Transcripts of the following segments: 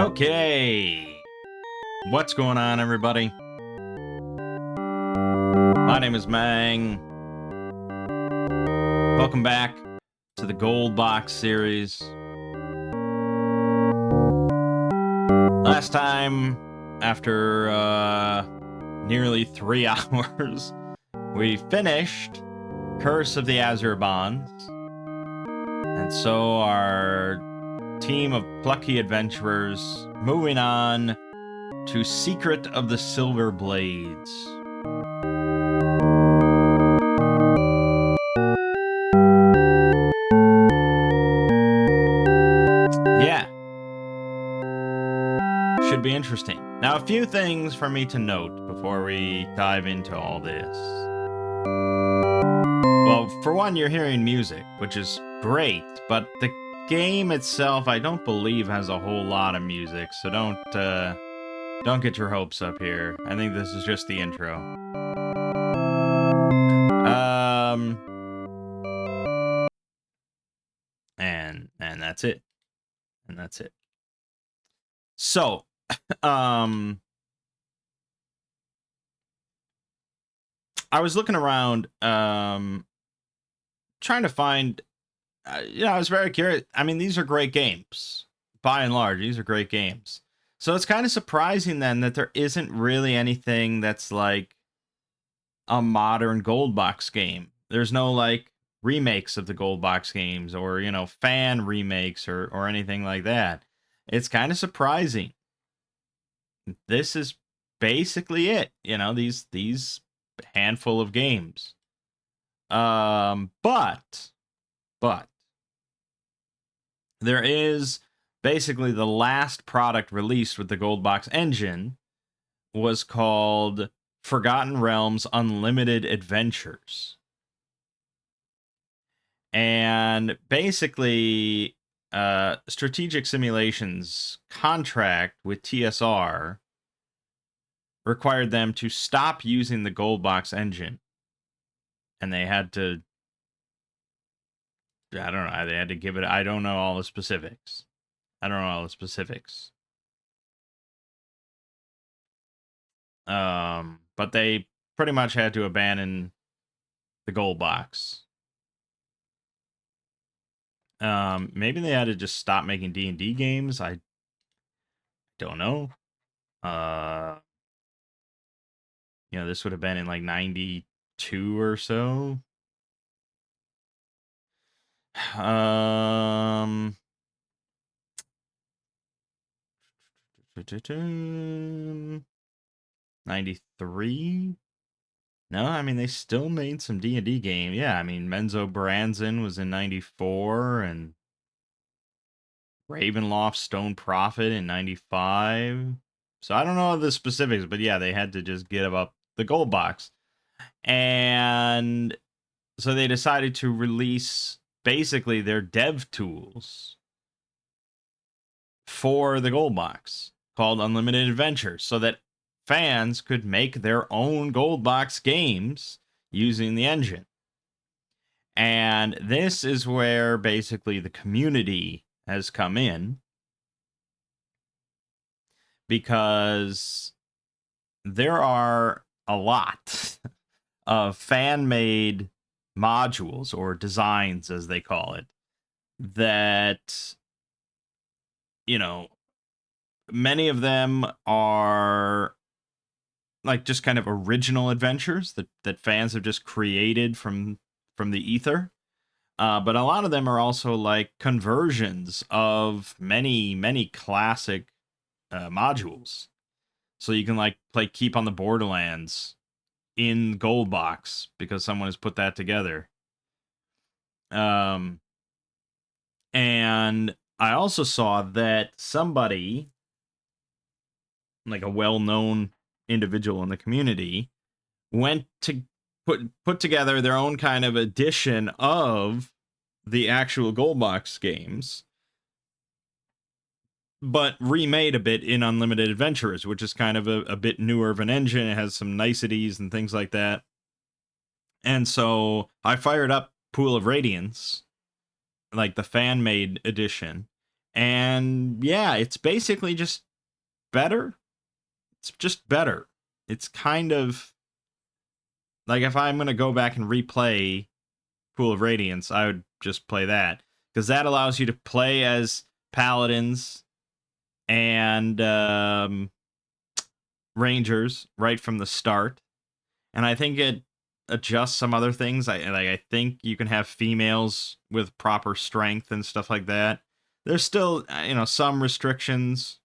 Okay, what's going on, everybody? My name is Mangg. Welcome back to the Gold Box series. Last time, after nearly 3 hours, we finished Curse of the Azure Bonds. And so our team of plucky adventurers moving on to Secret of the Silver Blades. Yeah. Should be interesting. Now, a few things for me to note before we dive into all this. Well, for one, you're hearing music, which is great, but the game itself, I don't believe, has a whole lot of music, so don't get your hopes up here. I think this is just the intro. And that's it. And that's it. So, I was looking around, trying to find, I was very curious. I mean, these are great games. By and large, these are great games. So it's kind of surprising then that there isn't really anything that's like a modern Gold Box game. There's no like remakes of the Gold Box games or, fan remakes or anything like that. It's kind of surprising. This is basically it, these handful of games. But there is basically the last product released with the Gold Box engine was called Forgotten Realms Unlimited Adventures. And basically, Strategic Simulations' contract with TSR required them to stop using the Gold Box engine. And they had to, I don't know, they had to give it, I don't know all the specifics. But they pretty much had to abandon the Gold Box. Maybe they had to just stop making D&D games. I don't know. This would have been in like 92 or so. 93. No, I mean, they still made some D&D game. Yeah, I mean, Menzo Branson was in 94, and Ravenloft Stone Prophet in 95. So I don't know the specifics, but yeah, they had to just give up the Gold Box. And so they decided to release basically their dev tools for the Gold Box called Unlimited Adventures so that fans could make their own Gold Box games using the engine. And this is where basically the community has come in, because there are a lot of fan-made modules, or designs as they call it, that, many of them are like just kind of original adventures that fans have just created from the ether. But a lot of them are also like conversions of many classic modules. So you can like play Keep on the Borderlands in Gold Box because someone has put that together. And I also saw that somebody, like a well-known individual in the community, went to put together their own kind of edition of the actual Gold Box games, but remade a bit in Unlimited Adventures, which is kind of a bit newer of an engine. It has some niceties and things like that. And so I fired up Pool of Radiance, like the fan-made edition, And yeah, it's basically just better. It's just better. It's kind of like if I'm going to go back and replay Pool of Radiance, I would just play that because that allows you to play as paladins and rangers right from the start. And I think it adjusts some other things. I think you can have females with proper strength and stuff like that. There's still some restrictions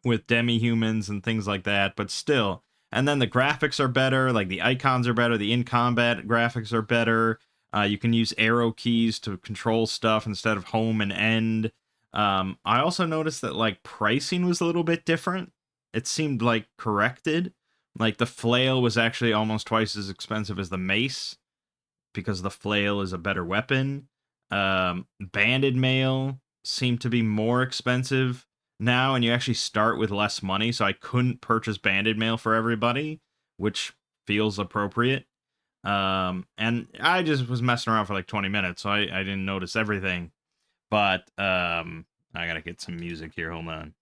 with demi-humans and things like that, but still. And then the graphics are better, like the icons are better, the in-combat graphics are better. You can use arrow keys to control stuff instead of home and end. I also noticed that like pricing was a little bit different. It seemed like corrected. Like the flail was actually almost twice as expensive as the mace because the flail is a better weapon. Banded mail seemed to be more expensive now, and you actually start with less money, so I couldn't purchase banded mail for everybody, which feels appropriate. And I just was messing around for like 20 minutes, so I didn't notice everything. But I gotta get some music here, hold on.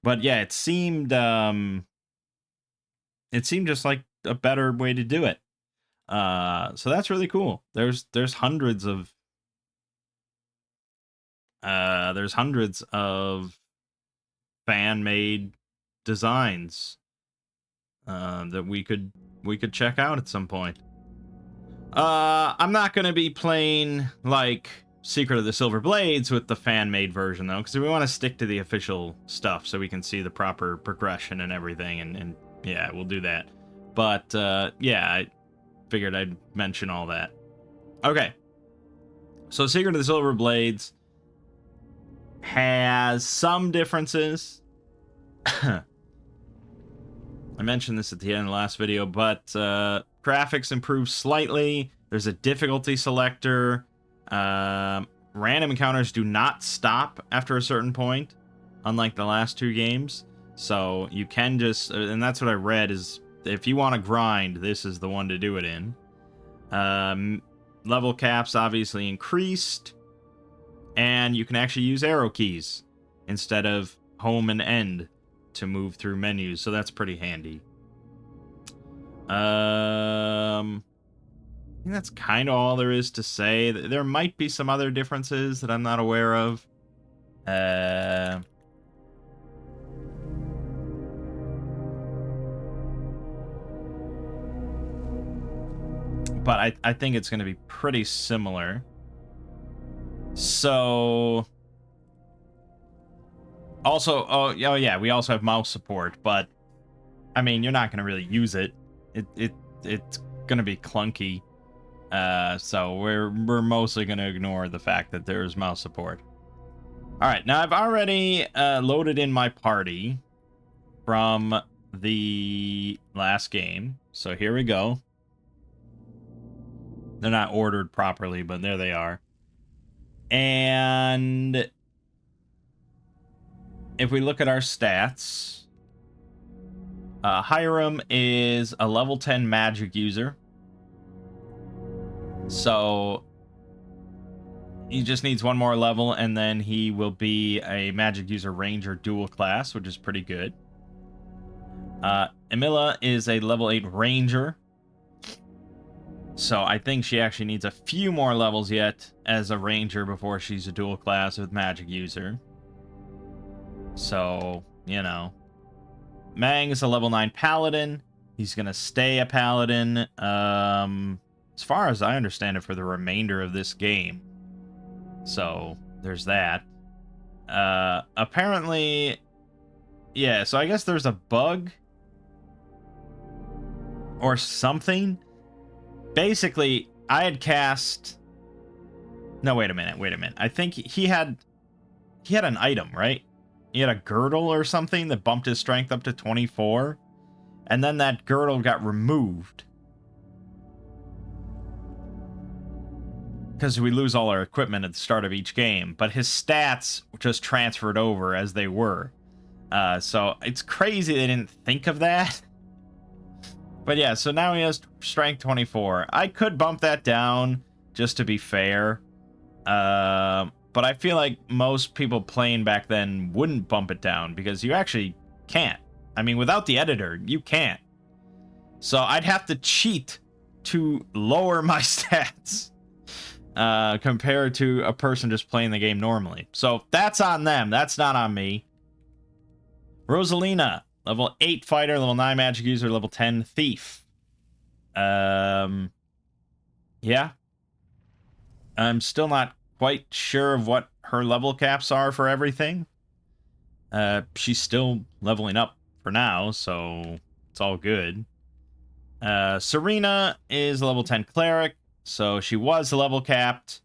But yeah, it seemed just like a better way to do it. So that's really cool. There's hundreds of fan-made designs that we could check out at some point. I'm not gonna be playing like Secret of the Silver Blades with the fan-made version though, because we want to stick to the official stuff so we can see the proper progression and everything, and yeah, we'll do that. But yeah, I figured I'd mention all that. Okay, so Secret of the Silver Blades has some differences. I mentioned this at the end of the last video, but graphics improved slightly. There's a difficulty selector. Random encounters do not stop after a certain point, unlike the last two games. So you can just, and that's what I read, is if you want to grind, this is the one to do it in. Level caps obviously increased, and you can actually use arrow keys instead of home and end to move through menus, so that's pretty handy. I think that's kind of all there is to say. There might be some other differences that I'm not aware of. But I think it's going to be pretty similar. So also, oh yeah, we also have mouse support, but I mean, you're not going to really use it. It's going to be clunky. So we're mostly going to ignore the fact that there's mouse support. All right, now I've already loaded in my party from the last game. So here we go. They're not ordered properly, but there they are. And if we look at our stats, Hiram is a level 10 magic user. So he just needs one more level, and then he will be a magic user ranger dual class, which is pretty good. Emila is a level 8 ranger. So I think she actually needs a few more levels yet as a ranger before she's a dual class with magic user. So, you know. Mangg is a level 9 paladin. He's going to stay a paladin, as far as I understand it, for the remainder of this game. So, there's that. Apparently, yeah, so I guess there's a bug or something. Basically, I had cast... No, wait a minute. I think he had an item, right? He had a girdle or something that bumped his strength up to 24. And then that girdle got removed. Because we lose all our equipment at the start of each game. But his stats just transferred over as they were. So it's crazy they didn't think of that. But yeah, so now he has strength 24. I could bump that down just to be fair. but I feel like most people playing back then wouldn't bump it down because you actually can't. I mean, without the editor, you can't. So I'd have to cheat to lower my stats compared to a person just playing the game normally. So that's on them. That's not on me. Rosalina, level 8 fighter, level 9 magic user, level 10 thief. Yeah. I'm still not quite sure of what her level caps are for everything. She's still leveling up for now, so it's all good. Serena is a level 10 cleric, so she was level capped.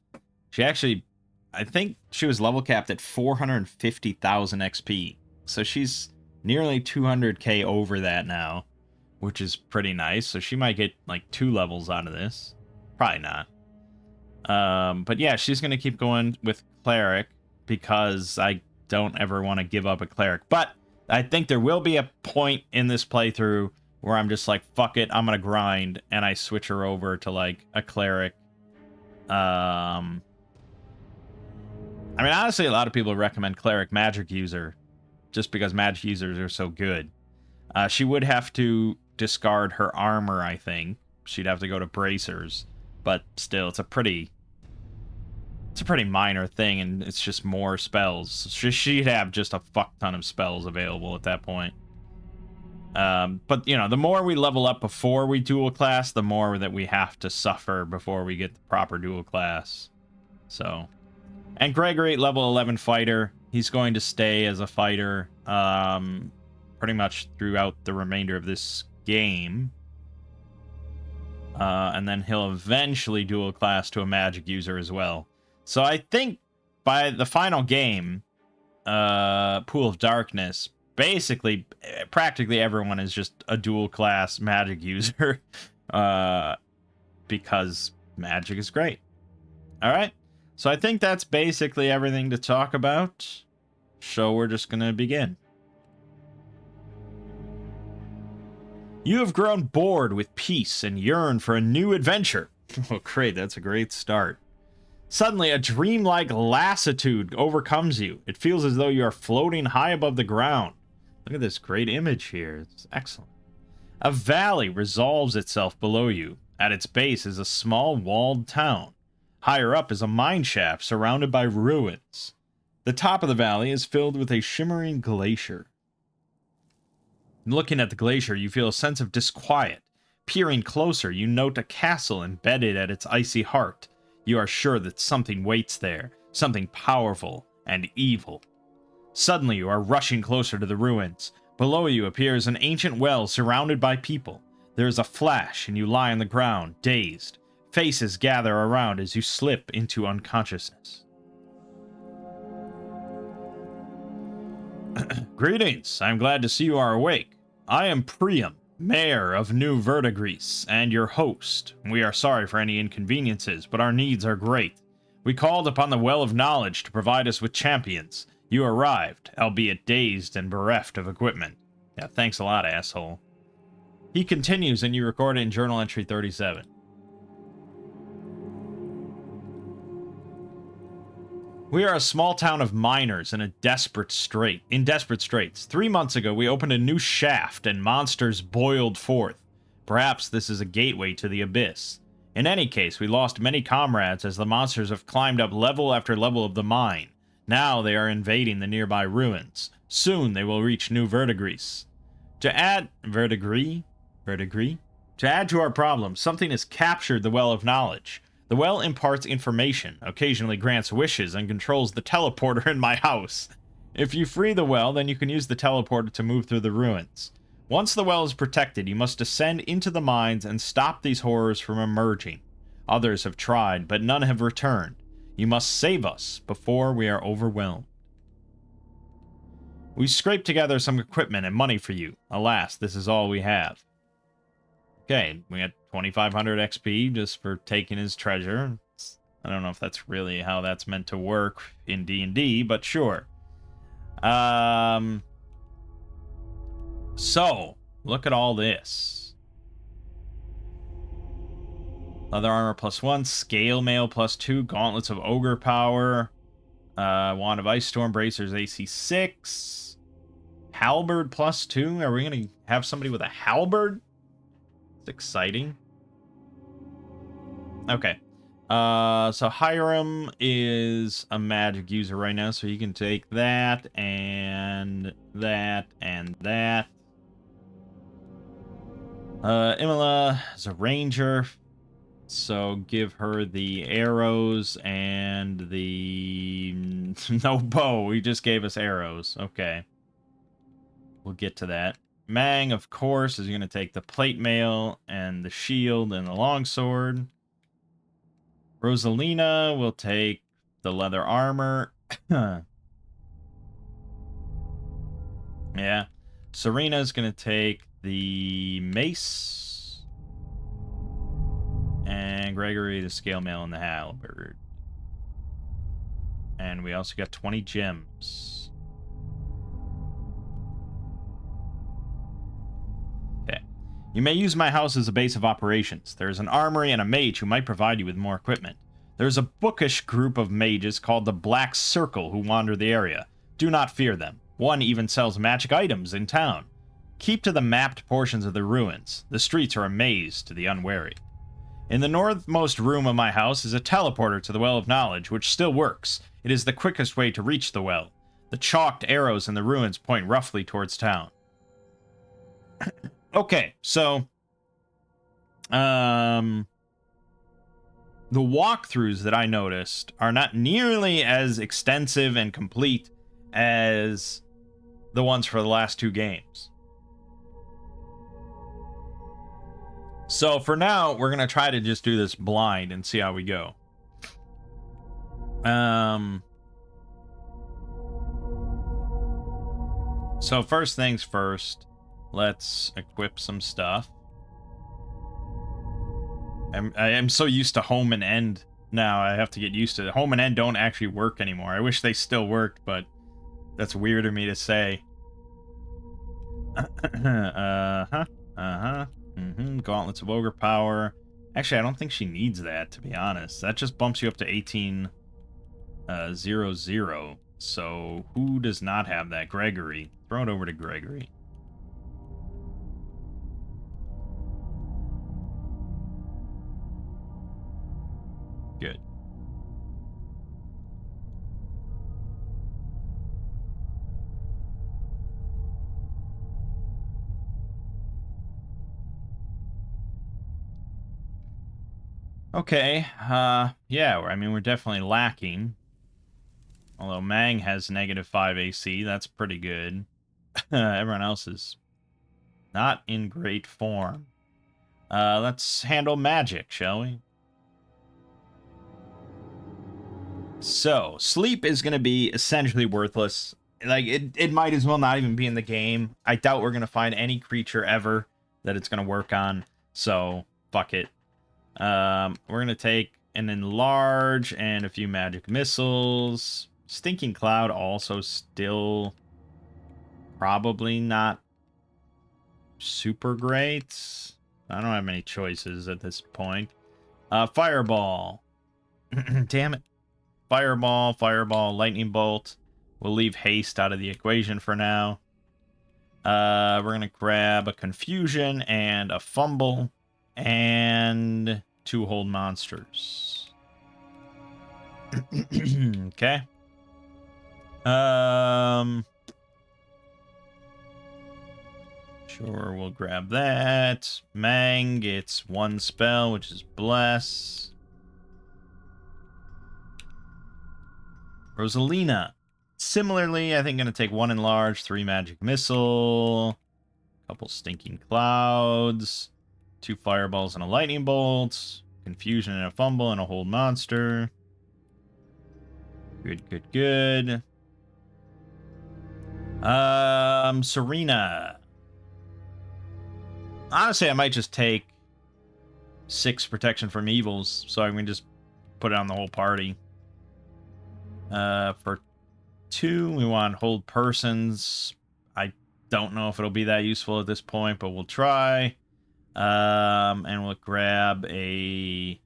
She actually, I think she was level capped at 450,000 XP. So she's nearly 200k over that now, which is pretty nice. So she might get like 2 levels out of this. Probably not. But yeah, she's going to keep going with cleric because I don't ever want to give up a cleric. But I think there will be a point in this playthrough where I'm just like, fuck it, I'm going to grind, and I switch her over to like a cleric. I mean, honestly, a lot of people recommend cleric magic user just because magic users are so good. She would have to discard her armor, I think. She'd have to go to bracers, but still, it's a pretty minor thing, and it's just more spells. She'd have just a fuck ton of spells available at that point. But, you know, the more we level up before we dual class, the more that we have to suffer before we get the proper dual class. So, and Gregory, level 11 fighter, he's going to stay as a fighter pretty much throughout the remainder of this game. And then he'll eventually dual class to a magic user as well. So I think by the final game, Pool of Darkness, basically, practically everyone is just a dual class magic user because magic is great. All right. So I think that's basically everything to talk about. So we're just going to begin. You have grown bored with peace and yearn for a new adventure. Oh, great. That's a great start. Suddenly, a dreamlike lassitude overcomes you. It feels as though you are floating high above the ground. Look at this great image here. It's excellent. A valley resolves itself below you. At its base is a small walled town. Higher up is a mine shaft surrounded by ruins. The top of the valley is filled with a shimmering glacier. Looking at the glacier, you feel a sense of disquiet. Peering closer, you note a castle embedded at its icy heart. You are sure that something waits there, something powerful and evil. Suddenly, you are rushing closer to the ruins. Below you appears an ancient well surrounded by people. There is a flash, and you lie on the ground, dazed. Faces gather around as you slip into unconsciousness. Greetings, I'm glad to see you are awake. I am Priam, Mayor of New Verdigris, and your host. We are sorry for any inconveniences, but our needs are great. We called upon the Well of Knowledge to provide us with champions. You arrived, albeit dazed and bereft of equipment. Yeah, thanks a lot, asshole. He continues, and you record it in Journal Entry 37. We are a small town of miners in desperate straits. 3 months ago, we opened a new shaft and monsters boiled forth. Perhaps this is a gateway to the abyss. In any case, we lost many comrades as the monsters have climbed up level after level of the mine. Now they are invading the nearby ruins. Soon they will reach New Verdigris. To add to our problem, something has captured the Well of Knowledge. The well imparts information, occasionally grants wishes, and controls the teleporter in my house. If you free the well, then you can use the teleporter to move through the ruins. Once the well is protected, you must descend into the mines and stop these horrors from emerging. Others have tried, but none have returned. You must save us before we are overwhelmed. We scraped together some equipment and money for you. Alas, this is all we have. Okay, we got 2,500 XP just for taking his treasure. I don't know if that's really how that's meant to work in D&D, but sure. So, look at all this. Leather armor +1, scale mail +2, gauntlets of ogre power. Wand of Ice Storm, Bracers AC 6. Halberd +2. Are we going to have somebody with a halberd? It's exciting. Okay. So Hiram is a magic user right now, so he can take that and that and that. Imola is a ranger, so give her the arrows and the no bow. He just gave us arrows. Okay. We'll get to that. Mangg, of course, is going to take the plate mail and the shield and the longsword. Rosalina will take the leather armor. Yeah. Serena's going to take the mace. And Gregory, the scale mail and the halberd. And we also got 20 gems. Okay. You may use my house as a base of operations. There is an armory and a mage who might provide you with more equipment. There is a bookish group of mages called the Black Circle who wander the area. Do not fear them. One even sells magic items in town. Keep to the mapped portions of the ruins. The streets are a maze to the unwary. In the northmost room of my house is a teleporter to the Well of Knowledge, which still works. It is the quickest way to reach the well. The chalked arrows in the ruins point roughly towards town. Okay, so the walkthroughs that I noticed are not nearly as extensive and complete as the ones for the last two games. So for now, we're going to try to just do this blind and see how we go. So first things first, let's equip some stuff. I am so used to home and end now. I have to get used to it. Home and end don't actually work anymore. I wish they still worked, but that's weird of me to say. Gauntlets of Ogre Power. Actually, I don't think she needs that, to be honest. That just bumps you up to 1800. So who does not have that? Gregory. Throw it over to Gregory. Good. Okay, yeah, I mean, we're definitely lacking. Although Mangg has -5 AC, that's pretty good. Everyone else is not in great form. Let's handle magic, shall we? So, sleep is going to be essentially worthless. Like, it might as well not even be in the game. I doubt we're going to find any creature ever that it's going to work on. So, fuck it. We're going to take an enlarge and a few magic missiles. Stinking Cloud also still probably not super great. I don't have many choices at this point. Fireball. Damn it. Fireball, Lightning Bolt. We'll leave haste out of the equation for now. We're going to grab a Confusion and a Fumble. And 2 Hold Monsters. Okay. Sure, we'll grab that. Mangg gets 1 spell, which is Bless. Rosalina. Similarly, I think going to take 1 Enlarge, 3 Magic Missile, couple Stinking Clouds, 2 Fireballs and a Lightning Bolt, Confusion and a Fumble and a Hold Monster. Good. Serena. Honestly, I might just take 6 Protection from Evils, so I can just put it on the whole party. For 2, we want Hold Persons. I don't know if it'll be that useful at this point, but we'll try. And we'll grab a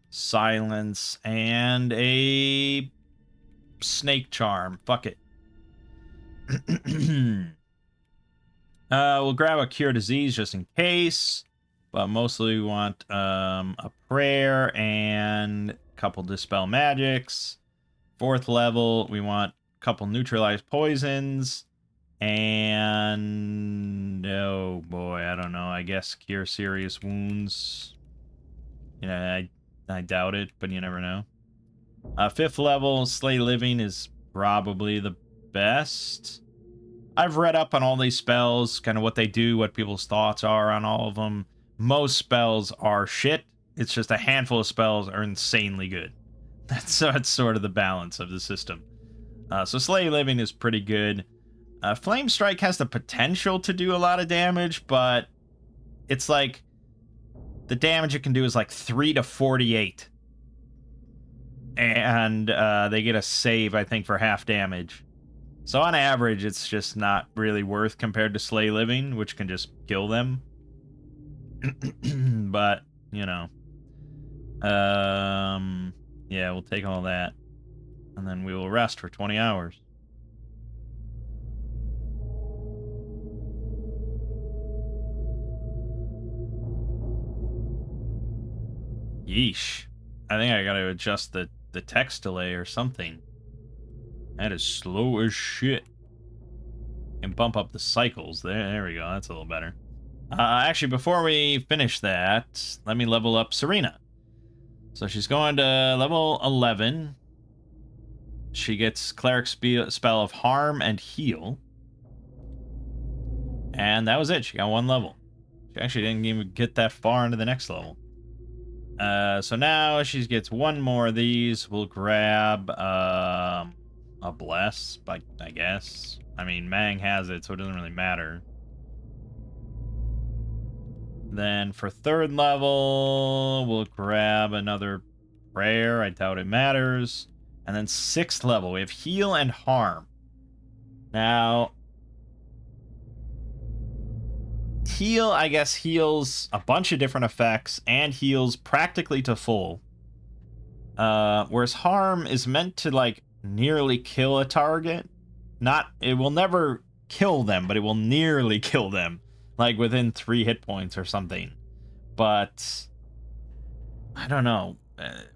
Silence and a snake charm. Fuck it. We'll grab a cure disease just in case, but mostly we want a prayer and a couple dispel magics. 4th level, we want a couple neutralize poisons, and oh boy, I don't know. I guess cure serious wounds. You know, I doubt it, but you never know. 5th level, slay living is probably the best. I've read up on all these spells, kind of what they do, what people's thoughts are on all of them. Most spells are shit. It's just a handful of spells are insanely good. That's sort of the balance of the system. So Slay Living is pretty good. Flame Strike has the potential to do a lot of damage, but it's like the damage it can do is like 3 to 48. And they get a save, I think, for half damage. So on average, it's just not really worth compared to Slay Living, which can just kill them. But, you know. Yeah, we'll take all that. And then we will rest for 20 hours. Yeesh. I think I gotta adjust the text delay or something. That is slow as shit. And bump up the cycles. There we go. That's a little better. Actually, before we finish that, let me level up Serena. So she's going to level 11. She gets Cleric spell of Harm and Heal. And that was it. She got 1 level. She actually didn't even get that far into the next level. So now she gets 1 more of these. We'll grab a Bless, I guess. I mean, Mangg has it, so it doesn't really matter. Then for 3rd level, we'll grab another Prayer. I doubt it matters. And then 6th level, we have Heal and Harm. Now, Heal, I guess, heals a bunch of different effects and heals practically to full. Whereas Harm is meant to, like, nearly kill a target. It will never kill them, but it will nearly kill them. Like, within 3 hit points or something. But, I don't know.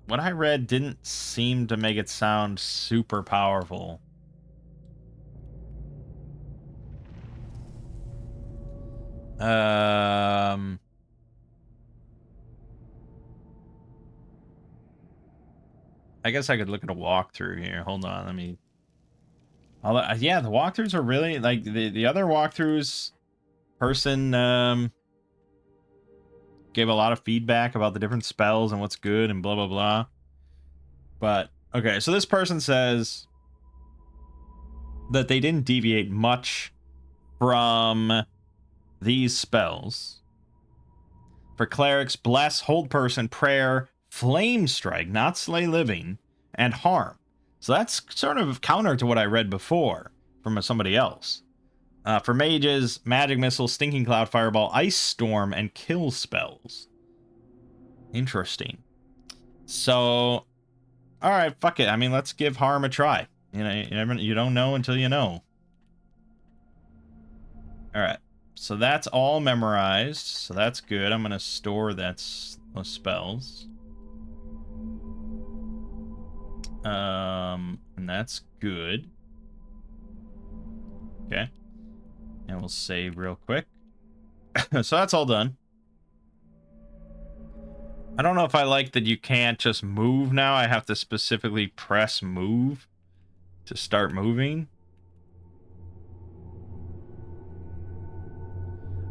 What I read didn't seem to make it sound super powerful. I guess I could look at a walkthrough here. Hold on, let me... yeah, the walkthroughs are really... Like, the other walkthroughs... Person, gave a lot of feedback about the different spells and what's good and blah, blah, blah. But, okay, so this person says that they didn't deviate much from these spells. For clerics, Bless, Hold Person, Prayer, Flame Strike, not Slay Living, and Harm. So that's sort of counter to what I read before from somebody else. For mages, Magic Missile, Stinking Cloud, Fireball, Ice Storm, and Kill spells. Interesting. So, alright, fuck it. I mean, let's give Harm a try. You know, you don't know until you know. Alright, so that's all memorized. So that's good. I'm going to store those spells. And that's good. Okay. And we'll save real quick. So that's all done. I don't know if I like that you can't just move now. I have to specifically press move to start moving.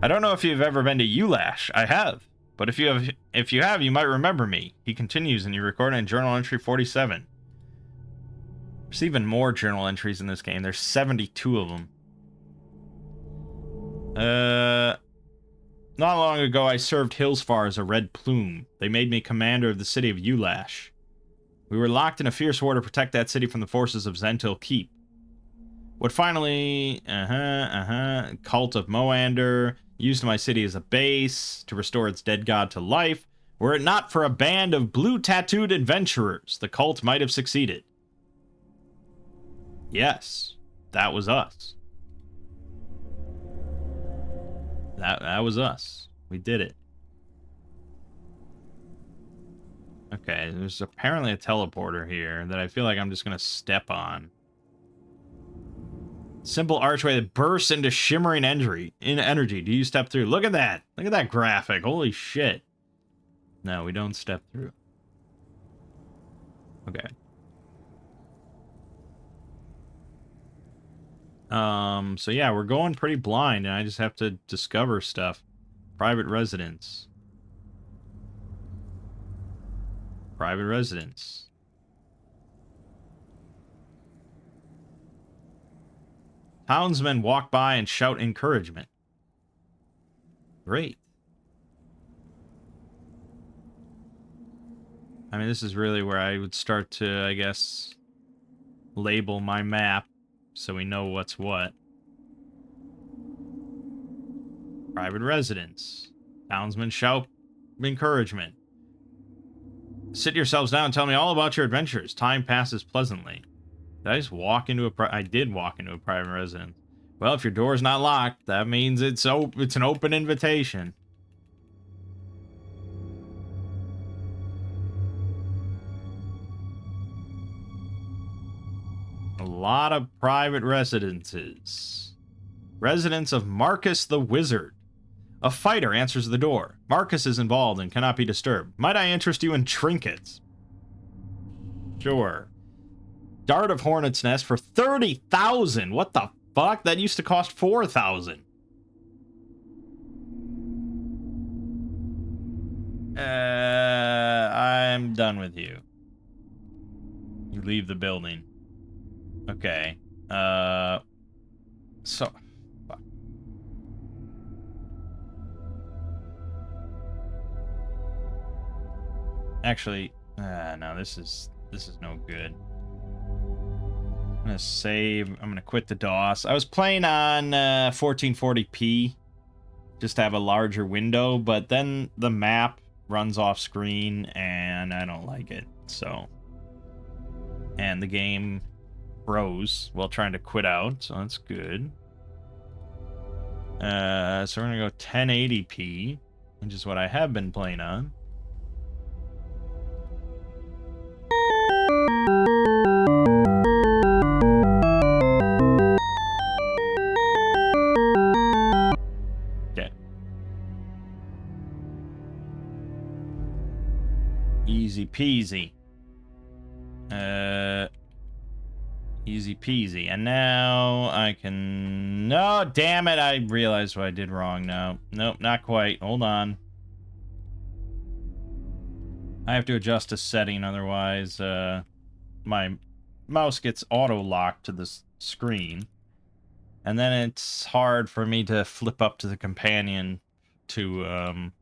I don't know if you've ever been to Ulash. I have. But if you have, you might remember me. He continues, and you record in journal entry 47. There's even more journal entries in this game. There's 72 of them. Not long ago, I served Hillsfar as a Red Plume. They made me commander of the city of Ulash. We were locked in a fierce war to protect that city from the forces of Zentil Keep. What finally... Cult of Moander used my city as a base to restore its dead god to life. Were it not for a band of blue-tattooed adventurers, the cult might have succeeded. Yes, that was us. That was us. We did it. Okay, there's apparently a teleporter here that I feel like I'm just gonna step on. Simple archway that bursts into shimmering energy. Do you step through? Look at that. Look at that graphic. Holy shit. No, we don't step through. Okay. So yeah, we're going pretty blind, and I just have to discover stuff. Private residence. Private residence. Townsmen walk by and shout encouragement. Great. I mean, this is really where I would start to, I guess, label my map so we know what's what. Private residence. Townsmen shout encouragement. Sit yourselves down and tell me all about your adventures. Time passes pleasantly. Did I just walk into I did walk into a private residence. Well, if your door's not locked, that means it's an open invitation. A lot of private residences. Residence of Marcus the Wizard. A fighter answers the door. Marcus is involved and cannot be disturbed. Might I interest you in trinkets? Sure. Dart of Hornet's Nest for 30,000. What the fuck? That used to cost 4,000. I'm done with you. You leave the building. Okay. So... Fuck. Actually, no, this is no good. I'm gonna save. I'm gonna quit the DOS. I was playing on 1440p, just to have a larger window, but then the map runs off screen, and I don't like it. So, and the game froze while trying to quit out, so that's good. So we're gonna go 1080p, which is what I have been playing on. Okay. Easy peasy. Easy peasy. And now I can... No, damn it. I realized what I did wrong now. Nope, not quite. Hold on. I have to adjust a setting, otherwise my mouse gets auto-locked to the screen. And then it's hard for me to flip up to the companion to,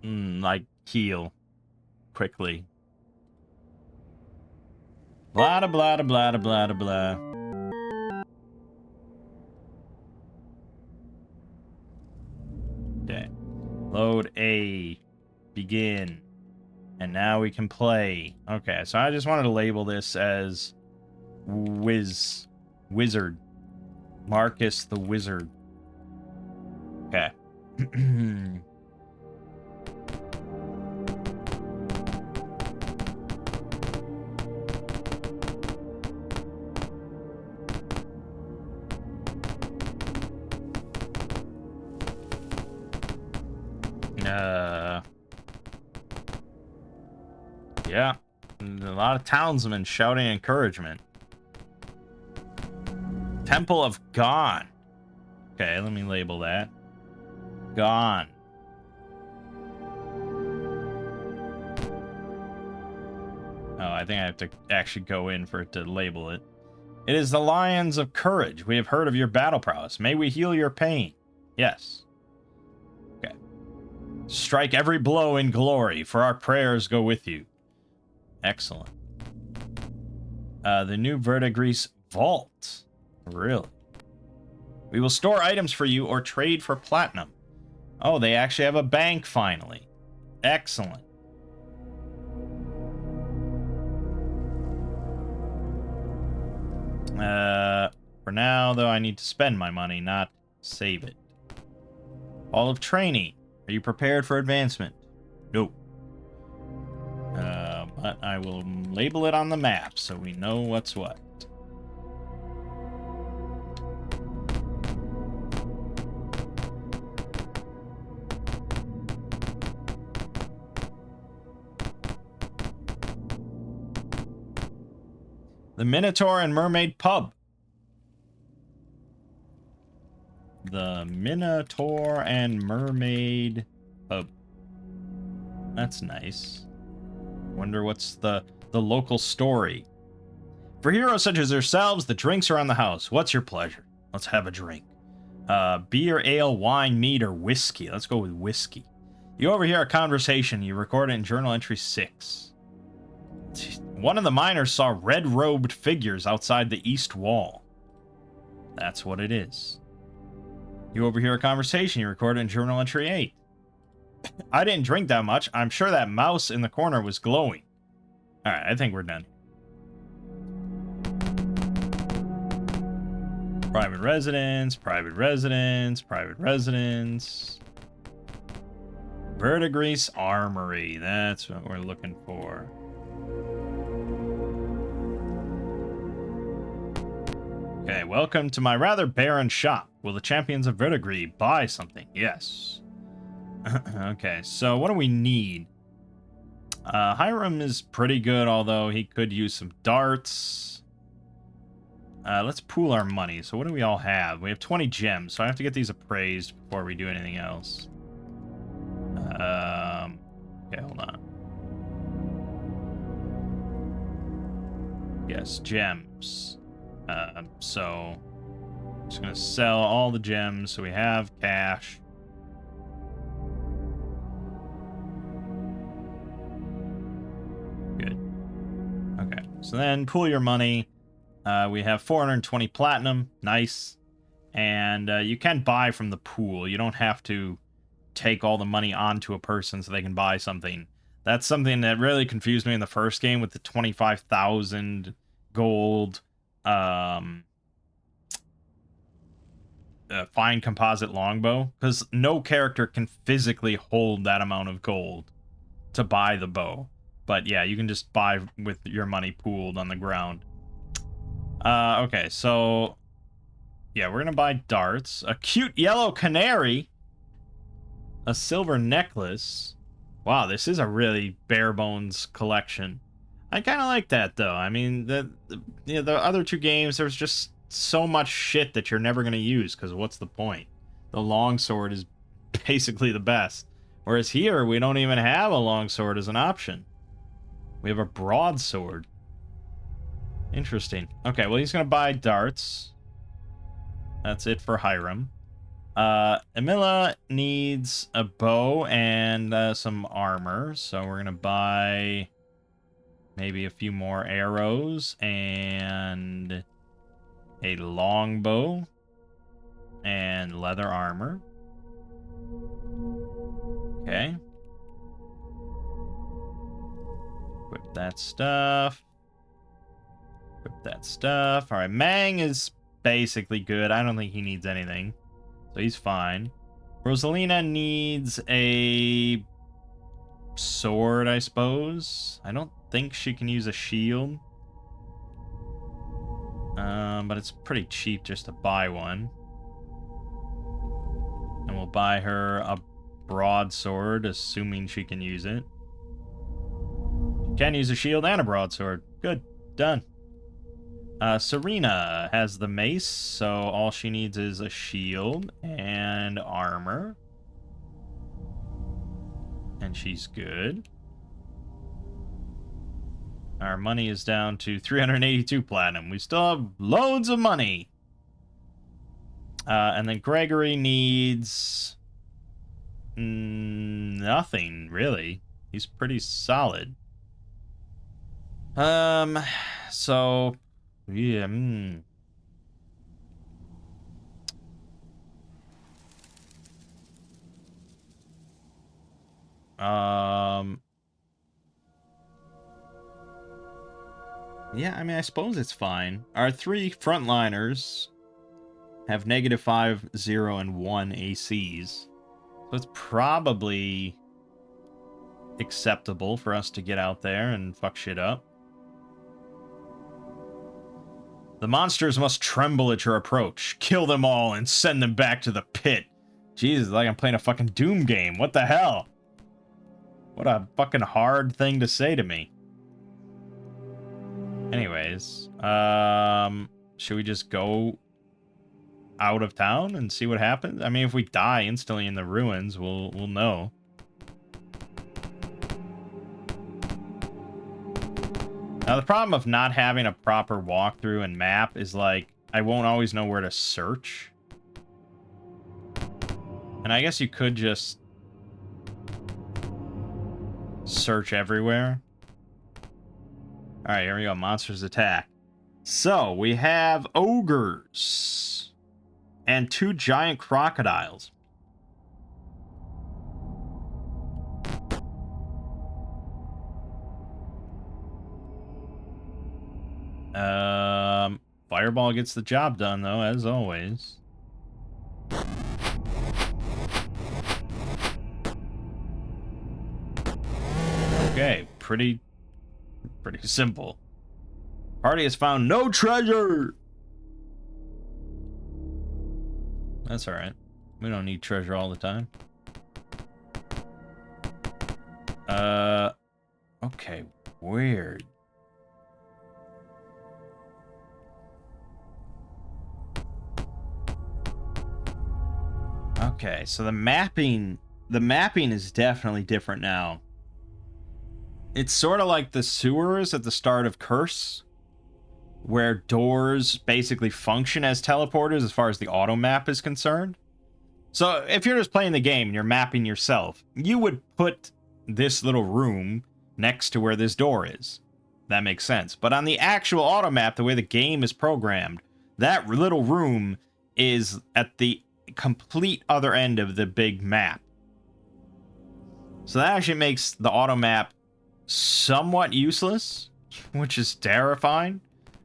like, heal quickly. Blah, blah, blah, blah, blah, blah. Okay. Load A. Begin. And now we can play. Okay, so I just wanted to label this as Wizard. Marcus the Wizard. Okay. Yeah. A lot of townsmen shouting encouragement. Temple of Gone. Okay, let me label that. Gone. Oh, I think I have to actually go in for it to label it. It is the Lions of Courage. We have heard of your battle prowess. May we heal your pain. Yes. Okay. Strike every blow in glory, for our prayers go with you. Excellent. The new Verdigris Vault. Really? We will store items for you or trade for platinum. Oh, they actually have a bank finally. Excellent. For now, though, I need to spend my money, not save it. Hall of Training. Are you prepared for advancement? No. But I will label it on the map so we know what's what. The Minotaur and Mermaid Pub. The Minotaur and Mermaid Pub. That's nice. Wonder what's the local story. For heroes such as yourselves, the drinks are on the house. What's your pleasure? Let's have a drink. Beer, ale, wine, mead, or whiskey. Let's go with whiskey. You overhear a conversation. You record it in journal entry 6. One of the miners saw red-robed figures outside the east wall. That's what it is. You overhear a conversation. You record it in journal entry 8. I didn't drink that much. I'm sure that mouse in the corner was glowing. Alright, I think we're done. Private residence, private residence, private residence. Verdigris Armory. That's what we're looking for. Okay, welcome to my rather barren shop. Will the champions of Verdigris buy something? Yes. Okay, so what do we need? Hiram is pretty good, although he could use some darts. Let's pool our money. So what do we all have? We have 20 gems, so I have to get these appraised before we do anything else. Okay, hold on. Yes, gems. So I'm just gonna sell all the gems so we have cash. Good. Okay, so then pool your money. We have 420 platinum. Nice. And you can buy from the pool. You don't have to take all the money onto a person so they can buy something. That's something that really confused me in the first game with the 25,000 gold fine composite longbow, because no character can physically hold that amount of gold to buy the bow. But yeah, you can just buy with your money pooled on the ground. Okay, so yeah, we're gonna buy darts, a cute yellow canary, a silver necklace. Wow, this is a really bare bones collection. I kind of like that though. I mean, the other two games, there's just so much shit that you're never gonna use because what's the point? The longsword is basically the best, whereas here we don't even have a longsword as an option. We have a broadsword. Interesting. Okay, well, he's gonna buy darts. That's it for Hiram. Emila needs a bow and some armor, so we're gonna buy maybe a few more arrows and a longbow and leather armor. Okay. Equip that stuff. Equip that stuff. All right, Mangg is basically good. I don't think he needs anything, so he's fine. Rosalina needs a sword, I suppose. I don't think she can use a shield. But it's pretty cheap just to buy one. And we'll buy her a broadsword, assuming she can use it. She can use a shield and a broadsword. Good. Done. Serena has the mace, so all she needs is a shield and armor. And she's good. Our money is down to 382 platinum. We still have loads of money. And then Gregory needs nothing, really. He's pretty solid. So yeah, Yeah, I mean, I suppose it's fine. Our 3 frontliners have -5, 0, and 1 ACs. So it's probably acceptable for us to get out there and fuck shit up. The monsters must tremble at your approach. Kill them all and send them back to the pit. Jesus, like I'm playing a fucking Doom game. What the hell? What a fucking hard thing to say to me. Anyways, should we just go out of town and see what happens? I mean, if we die instantly in the ruins, we'll know. Now, the problem of not having a proper walkthrough and map is, like, I won't always know where to search. And I guess you could just search everywhere. Alright, here we go. Monsters attack. So, we have ogres and 2 giant crocodiles. Fireball gets the job done, though, as always. Okay, pretty simple. Party has found no treasure! That's alright. We don't need treasure all the time. Okay, weird. Okay, so the mapping is definitely different now. It's sort of like the sewers at the start of Curse, where doors basically function as teleporters as far as the auto map is concerned. So if you're just playing the game and you're mapping yourself, you would put this little room next to where this door is. That makes sense. But on the actual auto map, the way the game is programmed, that little room is at the complete other end of the big map. So that actually makes the auto map somewhat useless, which is terrifying,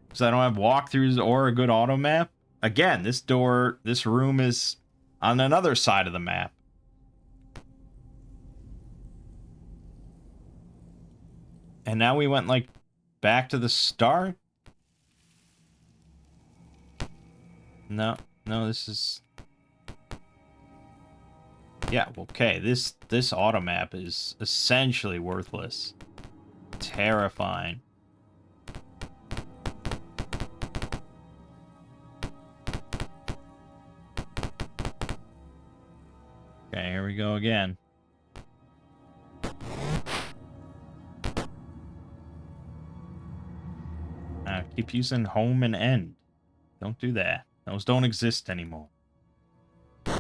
because I don't have walkthroughs or a good auto map. Again, this room is on another side of the map. And now we went, like, back to the start? No, this is... Yeah, okay, this auto map is essentially worthless. Terrifying. Okay, here we go again. Keep using home and end. Don't do that. Those don't exist anymore. Throw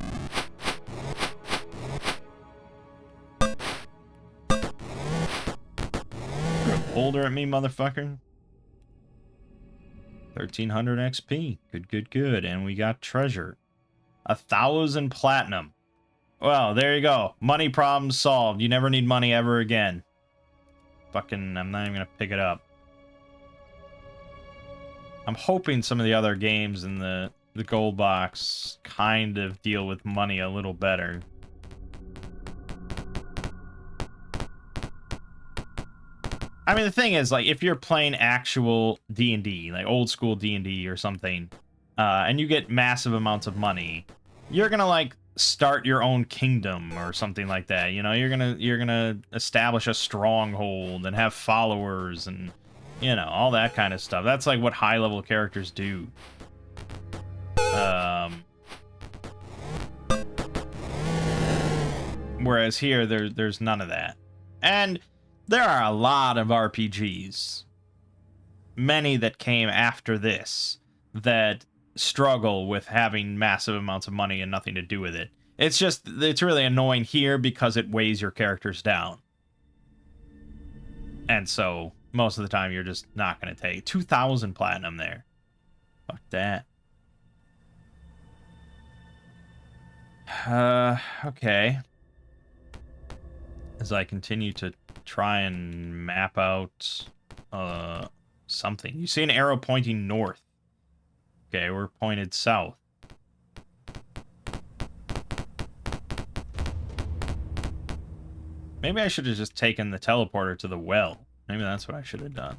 a boulder at me, motherfucker. 1300 XP. Good. And we got treasure. 1,000 platinum. Well, there you go. Money problem solved. You never need money ever again. Fucking, I'm not even gonna pick it up. I'm hoping some of the other games in the gold box kind of deal with money a little better. I mean, the thing is, like, if you're playing actual D&D, like old school D&D or something, and you get massive amounts of money, you're gonna, like, start your own kingdom or something like that. You know, you're gonna establish a stronghold and have followers and, you know, all that kind of stuff. That's like what high-level characters do. Whereas here, there's none of that. And there are a lot of RPGs, many that came after this, that struggle with having massive amounts of money and nothing to do with it. It's really annoying here because it weighs your characters down. And so, most of the time, you're just not going to take 2,000 platinum there. Fuck that. Okay. As I continue to try and map out something. You see an arrow pointing north. Okay, we're pointed south. Maybe I should have just taken the teleporter to the well. Maybe that's what I should have done.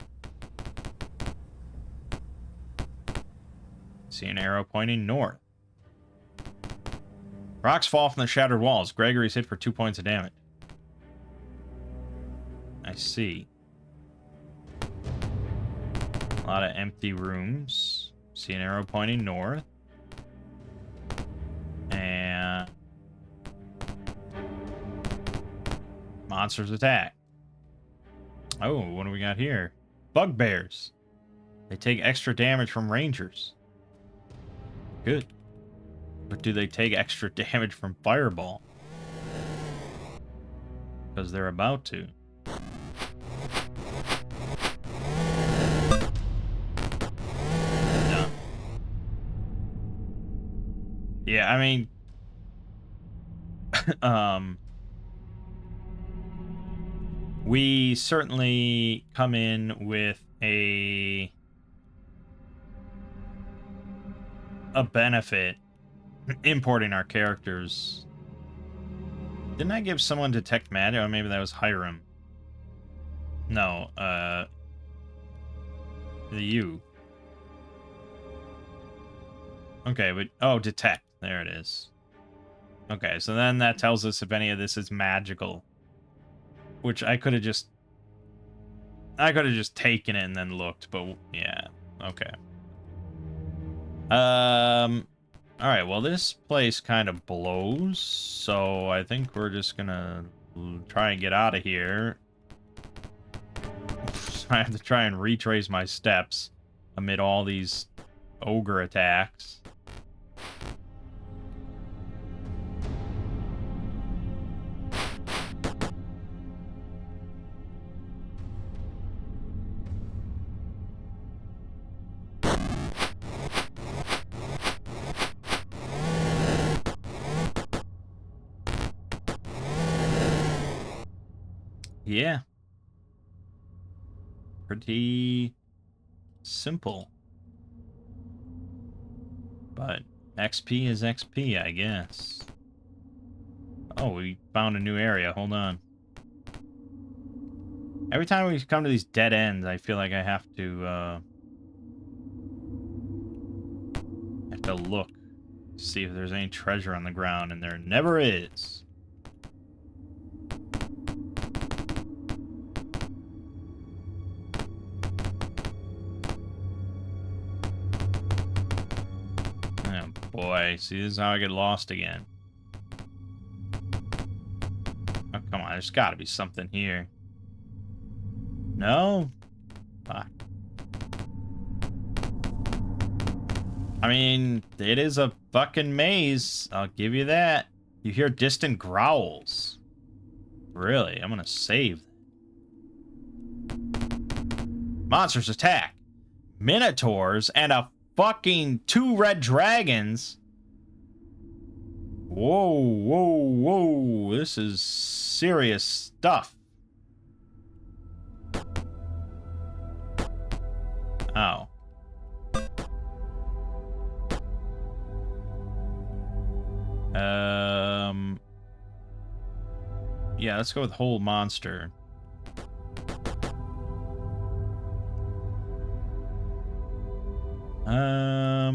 See an arrow pointing north. Rocks fall from the shattered walls. Gregory's hit for 2 points of damage. I see. A lot of empty rooms. See an arrow pointing north. And monsters attack. Oh, what do we got here? Bugbears. They take extra damage from rangers. Good. But do they take extra damage from fireball? Because they're about to. Done. Yeah, I mean... we certainly come in with a benefit importing our characters. Didn't I give someone detect magic? Oh, maybe that was Hiram. No, you. Okay, but oh, detect. There it is. Okay, so then that tells us if any of this is magical. Which I could have just taken it and then looked, but yeah. Okay. All right, well, this place kind of blows, so I think we're just gonna try and get out of here. I have to try and retrace my steps amid all these ogre attacks. Yeah. Pretty simple. But XP is XP, I guess. Oh, we found a new area. Hold on. Every time we come to these dead ends, I feel like I have to look, see if there's any treasure on the ground, and there never is. Oh boy, see, this is how I get lost again. Oh, come on, there's gotta be something here. No? Fuck. I mean, it is a fucking maze. I'll give you that. You hear distant growls. Really? I'm gonna save. Monsters attack. Minotaurs and a fucking 2 red dragons. Whoa, whoa, whoa. This is serious stuff. Oh. Yeah, let's go with whole monster. All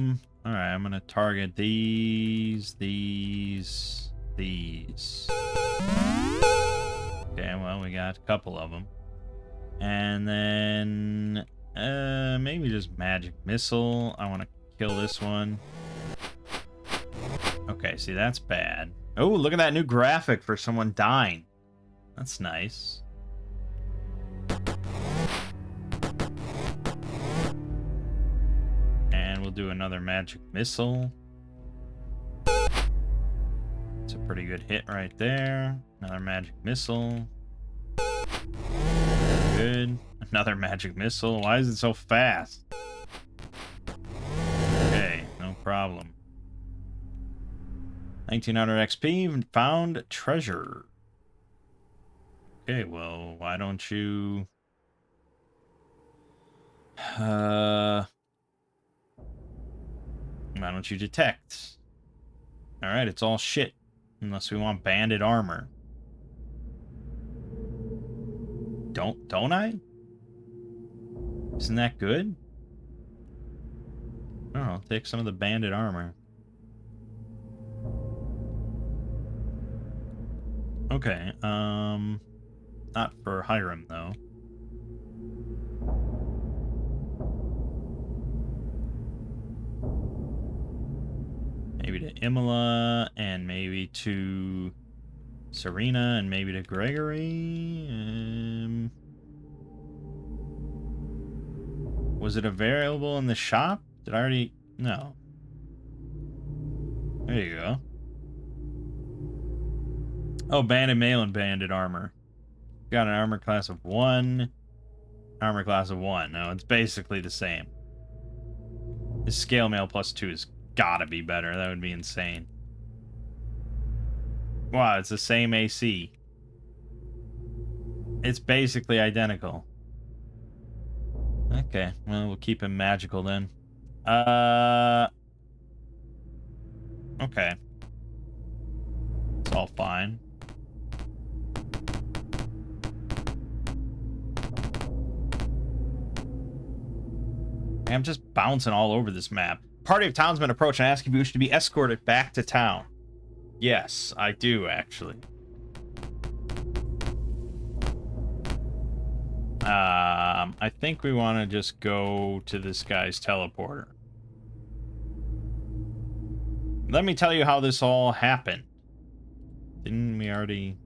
right, I'm gonna target these. Okay, well, we got a couple of them. And then, maybe just magic missile. I want to kill this one. Okay, see, that's bad. Oh, look at that new graphic for someone dying. That's nice. And we'll do another magic missile. It's a pretty good hit right there. Another magic missile. Good. Another magic missile. Why is it so fast? Okay, no problem. 1900 XP, found treasure. Okay, well, why don't you... Why don't you detect? Alright, it's all shit. Unless we want banded armor. Don't I? Isn't that good? I don't know, take some of the banded armor. Okay, not for Hiram, though. Maybe to Imola, and maybe to Serena, and maybe to Gregory. Was it available in the shop? Did I already... No. There you go. Oh, banded mail and banded armor. Got an armor class of 1. Armor class of 1. No, it's basically the same. This scale mail plus 2 has gotta be better. That would be insane. Wow, it's the same AC. It's basically identical. Okay, well, we'll keep him magical then. Okay. It's all fine. I'm just bouncing all over this map. Party of townsmen approach and ask if you wish to be escorted back to town. Yes, I do, actually. I think we want to just go to this guy's teleporter. Let me tell you how this all happened. Didn't we already...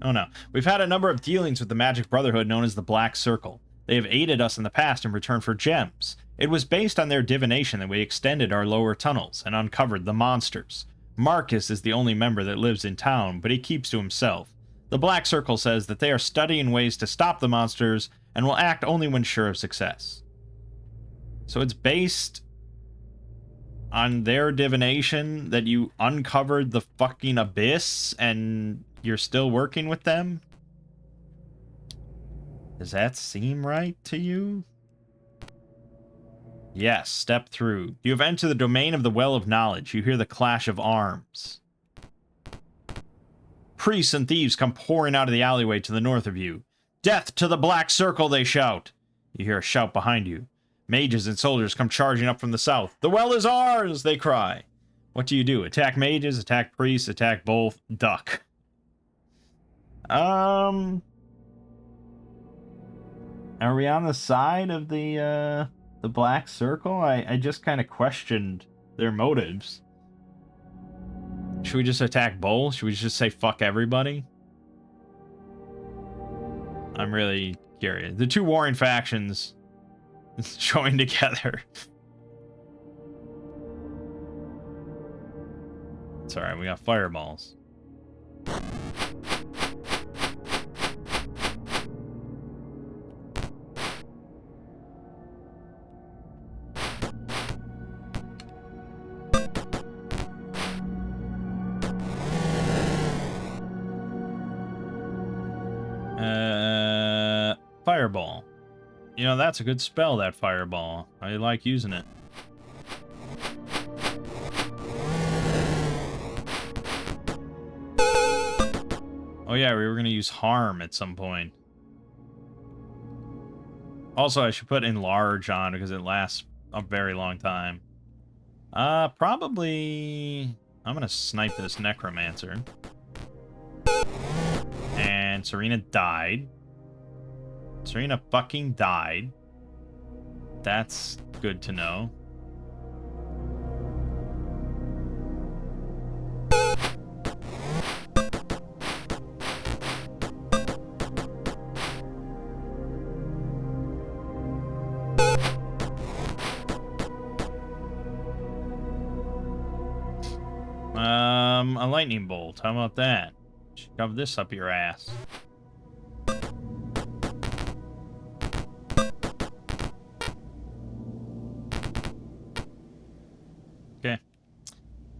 Oh, no. We've had a number of dealings with the magic brotherhood known as the Black Circle. They have aided us in the past in return for gems. It was based on their divination that we extended our lower tunnels and uncovered the monsters. Marcus is the only member that lives in town, but he keeps to himself. The Black Circle says that they are studying ways to stop the monsters and will act only when sure of success. So it's based on their divination that you uncovered the fucking abyss and you're still working with them? Does that seem right to you? Yes, step through. You have entered the domain of the Well of Knowledge. You hear the clash of arms. Priests and thieves come pouring out of the alleyway to the north of you. Death to the Black Circle, they shout. You hear a shout behind you. Mages and soldiers come charging up from the south. The well is ours, they cry. What do? Attack mages, attack priests, attack both, duck. Are we on the side of the Black Circle? I just kind of questioned their motives. Should we just attack both? Should we just say fuck everybody? I'm really curious. The two warring factions join together. It's alright, we got fireballs. Fireball. You know, that's a good spell, that fireball. I like using it. Oh yeah, we were gonna use harm at some point. Also, I should put enlarge on because it lasts a very long time. Probably... I'm gonna snipe this necromancer. And Serena died. Serena fucking died. That's good to know. A lightning bolt. How about that? Shove this up your ass. Okay.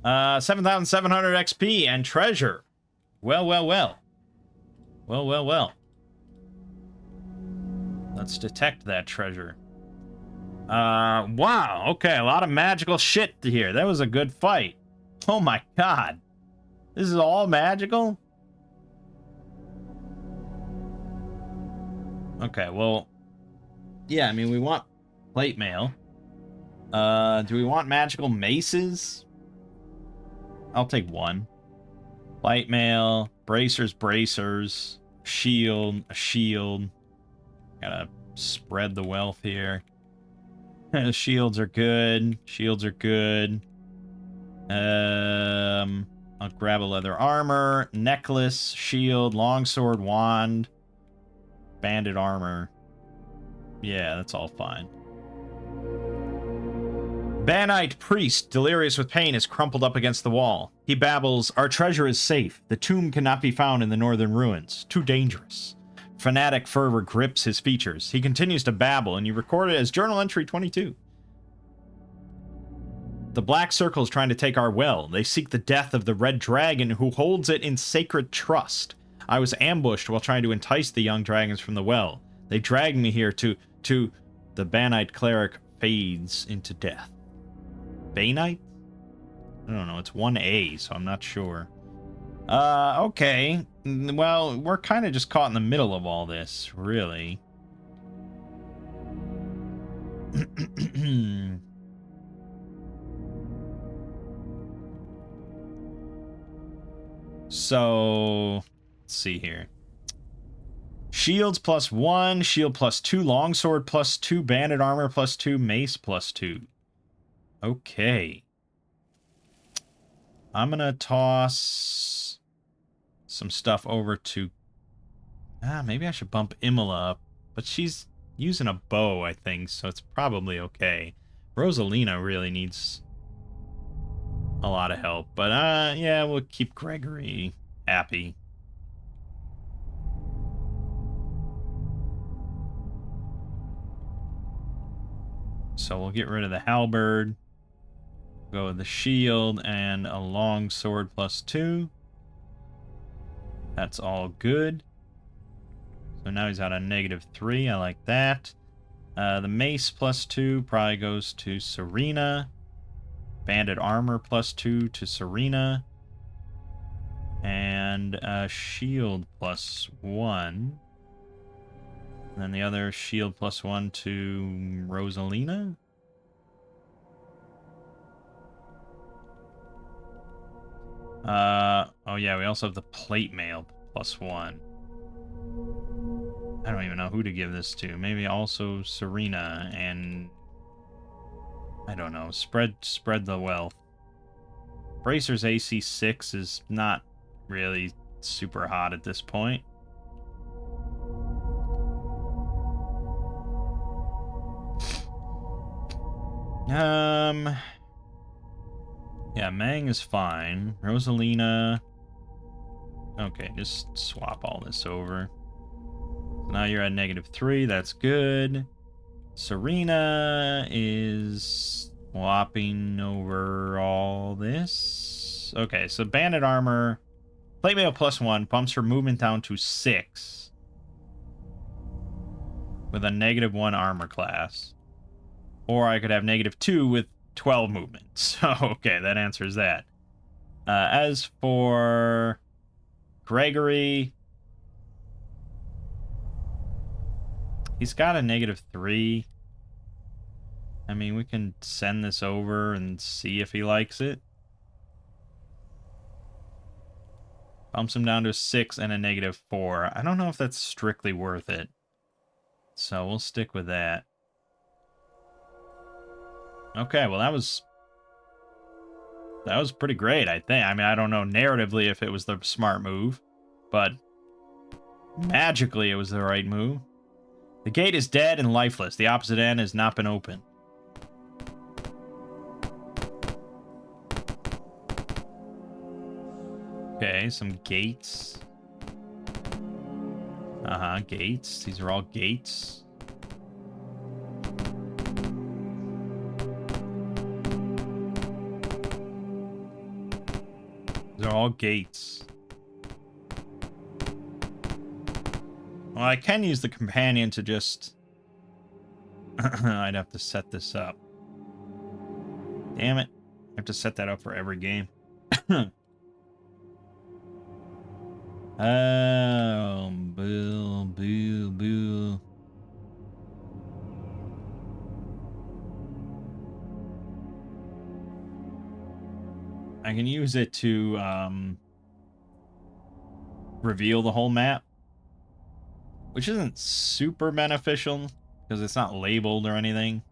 7,700 XP and treasure. Well, well, well. Well, well, well. Let's detect that treasure. Wow. Okay, a lot of magical shit here. That was a good fight. Oh my god. This is all magical? Okay, well, yeah, I mean, we want plate mail. Do we want magical maces? I'll take one. Plate mail, bracers, shield, a shield. Gotta spread the wealth here. Shields are good. Shields are good. I'll grab a leather armor, necklace, shield, longsword, wand, banded armor. Yeah, that's all fine. Banite priest, delirious with pain, is crumpled up against the wall. He babbles, "Our treasure is safe. The tomb cannot be found in the northern ruins. Too dangerous." Fanatic fervor grips his features. He continues to babble, and you record it as journal entry 22. The black circle is trying to take our well. They seek the death of the red dragon who holds it in sacred trust. I was ambushed while trying to entice the young dragons from the well. They dragged me here to the Banite cleric fades into death. Banite? I don't know. It's 1A, so I'm not sure. Okay. Well, we're kind of just caught in the middle of all this, really. So, let's see here. Shields +1, shield +2, longsword +2, banded armor +2, mace +2. Okay. I'm gonna toss some stuff over to... maybe I should bump Imola up. But she's using a bow, I think, so it's probably okay. Rosalina really needs a lot of help. But, yeah, we'll keep Gregory happy. So we'll get rid of the halberd. Go with the shield and a long sword +2. That's all good. So now he's at a -3. I like that. The mace +2 probably goes to Serena. Banded armor +2 to Serena. And shield +1. And then the other shield +1 to Rosalina. Oh yeah, we also have the plate mail +1. I don't even know who to give this to. Maybe also Serena and... I don't know. Spread the wealth. Bracer's AC 6 is not really super hot at this point. Yeah, Mangg is fine. Rosalina. Okay, just swap all this over. So now you're at -3. That's good. Serena is swapping over all this. Okay, so bandit armor. Plate mail +1 bumps her movement down to 6. With a -1 armor class. Or I could have -2 with 12 movement. So, okay, that answers that. As for Gregory, he's got a -3. I mean, we can send this over and see if he likes it. Bumps him down to a 6 and a -4. I don't know if that's strictly worth it. So we'll stick with that. Okay, well that was pretty great, I think. I mean, I don't know narratively if it was the smart move, but magically it was the right move. The gate is dead and lifeless. The opposite end has not been opened. Okay, some gates. Gates. These are all gates. They're all gates. Well, I can use the companion to just I'd have to set this up. Damn it. I have to set that up for every game. Oh, boo, boo, boo. I can use it to reveal the whole map, which isn't super beneficial because it's not labeled or anything.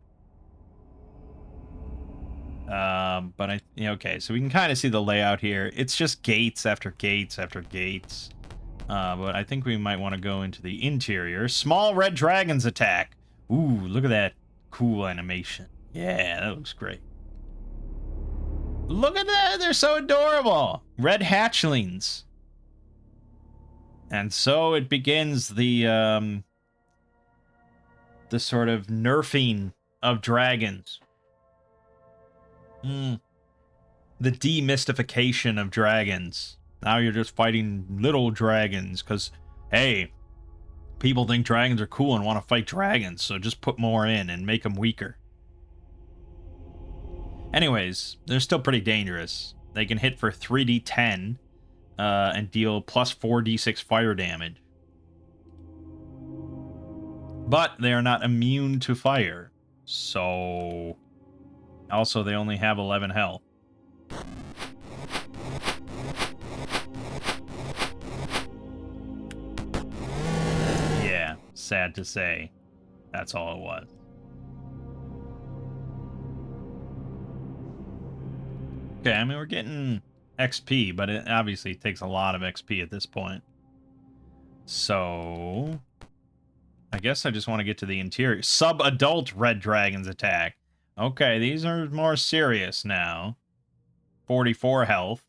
But okay, so we can kind of see the layout here. It's just gates after gates after gates. But I think we might want to go into the interior. Small red dragons attack. Ooh, look at that cool animation. Yeah, that looks great. Look at that, they're so adorable. Red hatchlings. And so it begins the sort of nerfing of dragons. The demystification of dragons. Now you're just fighting little dragons because, hey, people think dragons are cool and want to fight dragons, so just put more in and make them weaker. Anyways, they're still pretty dangerous. They can hit for 3d10 and deal plus 4d6 fire damage. But they are not immune to fire. So... Also, they only have 11 health. Yeah, sad to say. That's all it was. Okay, I mean, we're getting XP, but it obviously takes a lot of XP at this point. So... I guess I just want to get to the interior. Sub-adult red dragons attack. Okay, these are more serious now. 44 health.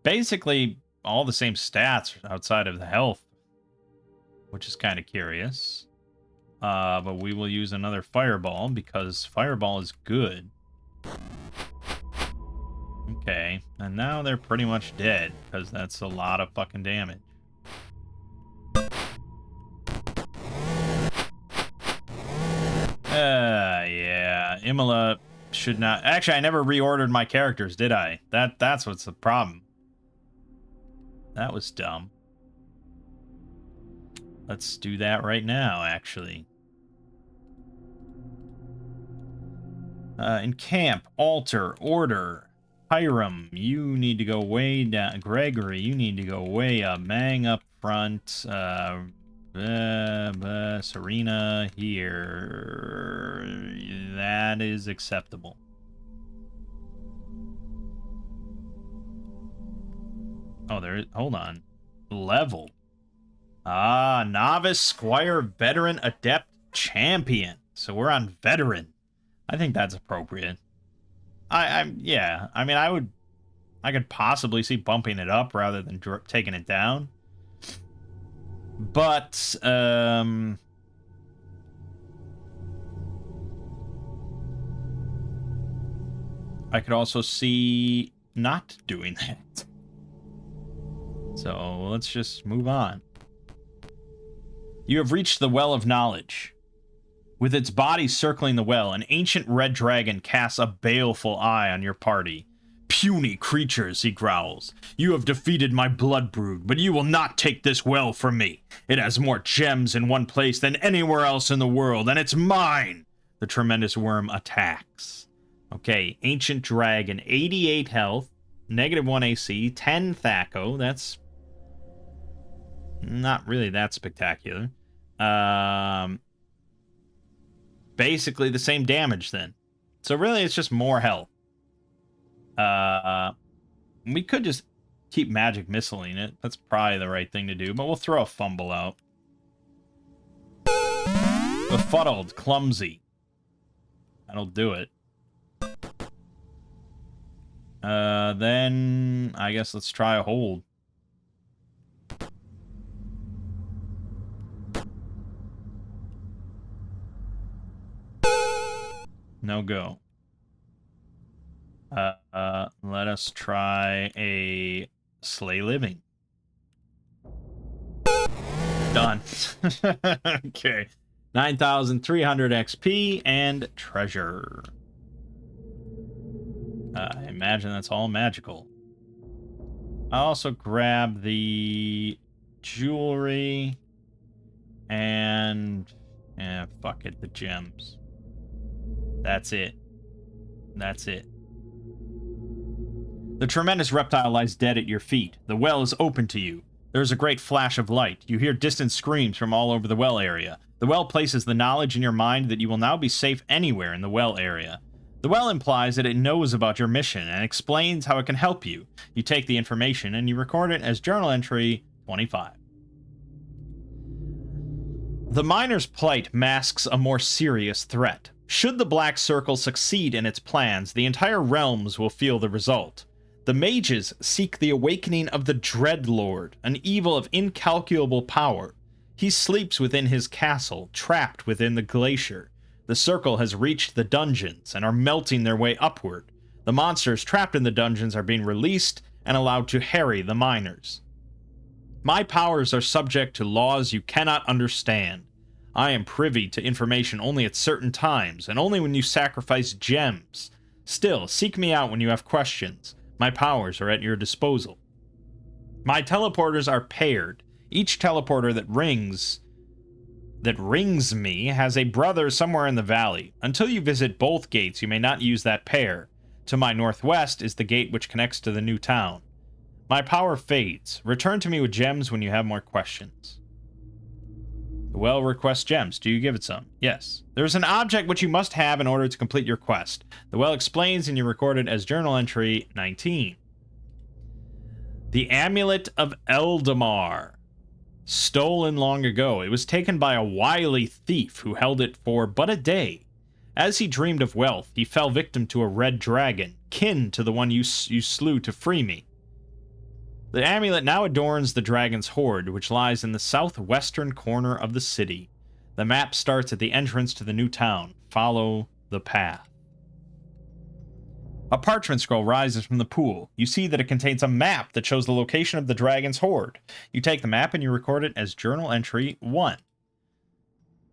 Basically, all the same stats outside of the health, which is kind of curious. But we will use another fireball because fireball is good. Okay, and now they're pretty much dead because that's a lot of fucking damage. Yeah, Imola should not... Actually, I never reordered my characters, did I? That's what's the problem. That was dumb. Let's do that right now, actually. In camp, altar, order. Hiram, you need to go way down. Gregory, you need to go way up. Mangg up front. Serena here. That is acceptable. Oh, there is... Hold on. Level. Novice, Squire, Veteran, Adept, Champion. So we're on Veteran. I think that's appropriate. Yeah. I mean, I could possibly see bumping it up rather than taking it down. But, I could also see not doing that. So, let's just move on. You have reached the Well of Knowledge. With its body circling the well, an ancient red dragon casts a baleful eye on your party. Puny creatures, he growls. You have defeated my blood brood, but you will not take this well from me. It has more gems in one place than anywhere else in the world, and it's mine! The tremendous worm attacks. Okay, ancient dragon, 88 health, -1 AC, 10 Thaco. That's not really that spectacular. Basically the same damage then. So really it's just more health. We could just keep magic missiling it. That's probably the right thing to do, but we'll throw a fumble out. Befuddled, clumsy. That'll do it. Then I guess let's try a hold. No go. Let us try a slay living. Done. Okay. 9,300 XP and treasure. I imagine that's all magical. I'll also grab the jewelry and fuck it, the gems. That's it. That's it. The tremendous reptile lies dead at your feet. The well is open to you. There is a great flash of light. You hear distant screams from all over the well area. The well places the knowledge in your mind that you will now be safe anywhere in the well area. The well implies that it knows about your mission and explains how it can help you. You take the information and you record it as journal entry 25. The miner's plight masks a more serious threat. Should the Black Circle succeed in its plans, the entire realms will feel the result. The mages seek the awakening of the Dreadlord, an evil of incalculable power. He sleeps within his castle, trapped within the glacier. The Circle has reached the dungeons and are melting their way upward. The monsters trapped in the dungeons are being released and allowed to harry the miners. My powers are subject to laws you cannot understand. I am privy to information only at certain times, and only when you sacrifice gems. Still, seek me out when you have questions. My powers are at your disposal. My teleporters are paired. Each teleporter that rings me has a brother somewhere in the valley. Until you visit both gates, you may not use that pair. To my northwest is the gate which connects to the new town. My power fades. Return to me with gems when you have more questions. The well requests gems. Do you give it some? Yes. There is an object which you must have in order to complete your quest. The well explains and you record it as journal entry 19. The Amulet of Eldamar. Stolen long ago, it was taken by a wily thief who held it for but a day. As he dreamed of wealth, he fell victim to a red dragon, kin to the one you slew to free me. The amulet now adorns the dragon's hoard, which lies in the southwestern corner of the city. The map starts at the entrance to the new town. Follow the path. A parchment scroll rises from the pool. You see that it contains a map that shows the location of the dragon's hoard. You take the map and you record it as journal entry 1.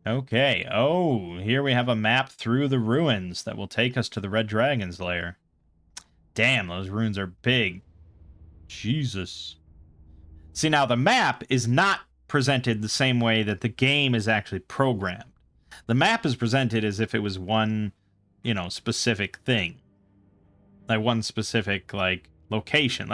Okay. Oh, here we have a map through the ruins that will take us to the red dragon's lair. Damn, those ruins are big. Jesus. See, now the map is not presented the same way that the game is actually programmed. The map is presented as if it was one, specific thing. Like one specific, location.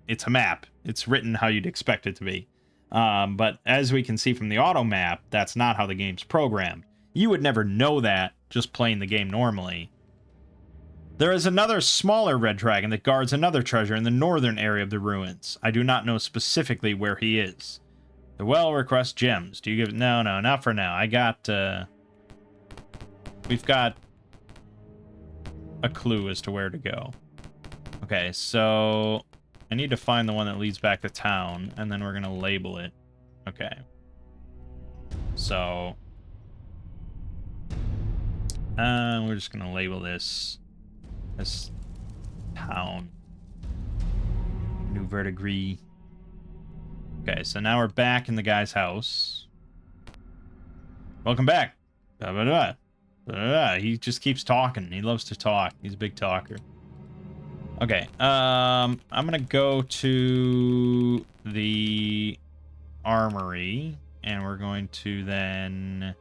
It's a map. It's written how you'd expect it to be. But as we can see from the auto map, that's not how the game's programmed. You would never know that just playing the game normally. There is another smaller red dragon that guards another treasure in the northern area of the ruins. I do not know specifically where he is. The well requests gems. Do you give... No, not for now. I got, We've got a clue as to where to go. Okay, so... I need to find the one that leads back to town, and then we're going to label it. Okay. So... we're just going to label this town. New Verdigris. Okay, so now we're back in the guy's house. Welcome back. Blah, blah, blah. Blah, blah, blah. He just keeps talking. He loves to talk. He's a big talker. Okay, I'm gonna go to the armory, and we're going to then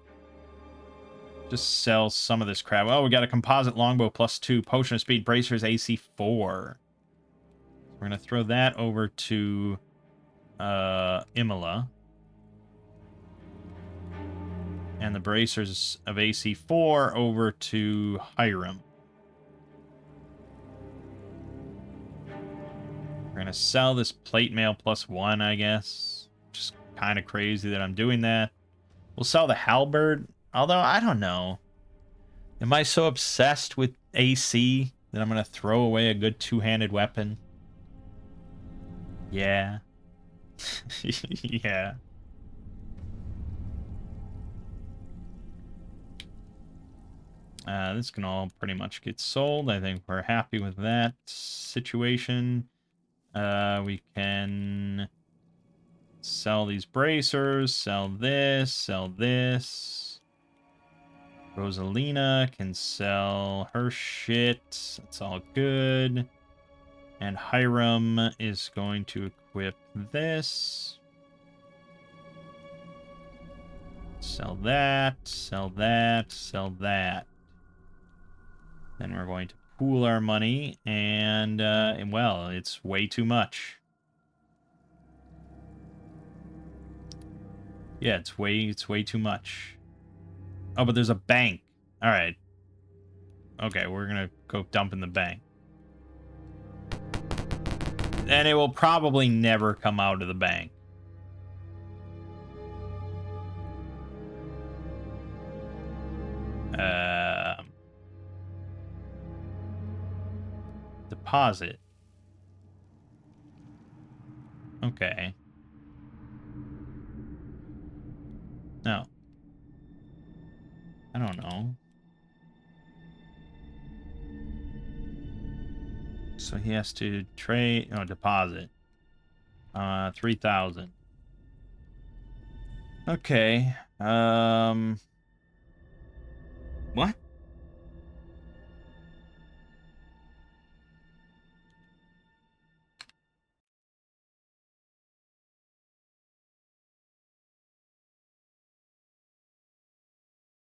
just sell some of this crap. Oh, we got a composite longbow +2, potion of speed, bracers, AC 4. We're gonna throw that over to Imola. And the bracers of AC 4 over to Hiram. We're gonna sell this plate mail +1, I guess. Just kind of crazy that I'm doing that. We'll sell the halberd. Although, I don't know. Am I so obsessed with AC that I'm going to throw away a good two-handed weapon? Yeah. Yeah. This can all pretty much get sold. I think we're happy with that situation. We can Sell these bracers. Sell this. Sell this. Rosalina can sell her shit. That's all good. And Hiram is going to equip this. Sell that. Sell that. Sell that. Then we're going to pool our money. And well, it's way too much. Yeah, it's way too much. Oh, but there's a bank. All right. Okay, we're gonna go dump in the bank. And it will probably never come out of the bank. Deposit. Okay. No. I don't know. So he has to trade, no, deposit. 3,000. Okay. What?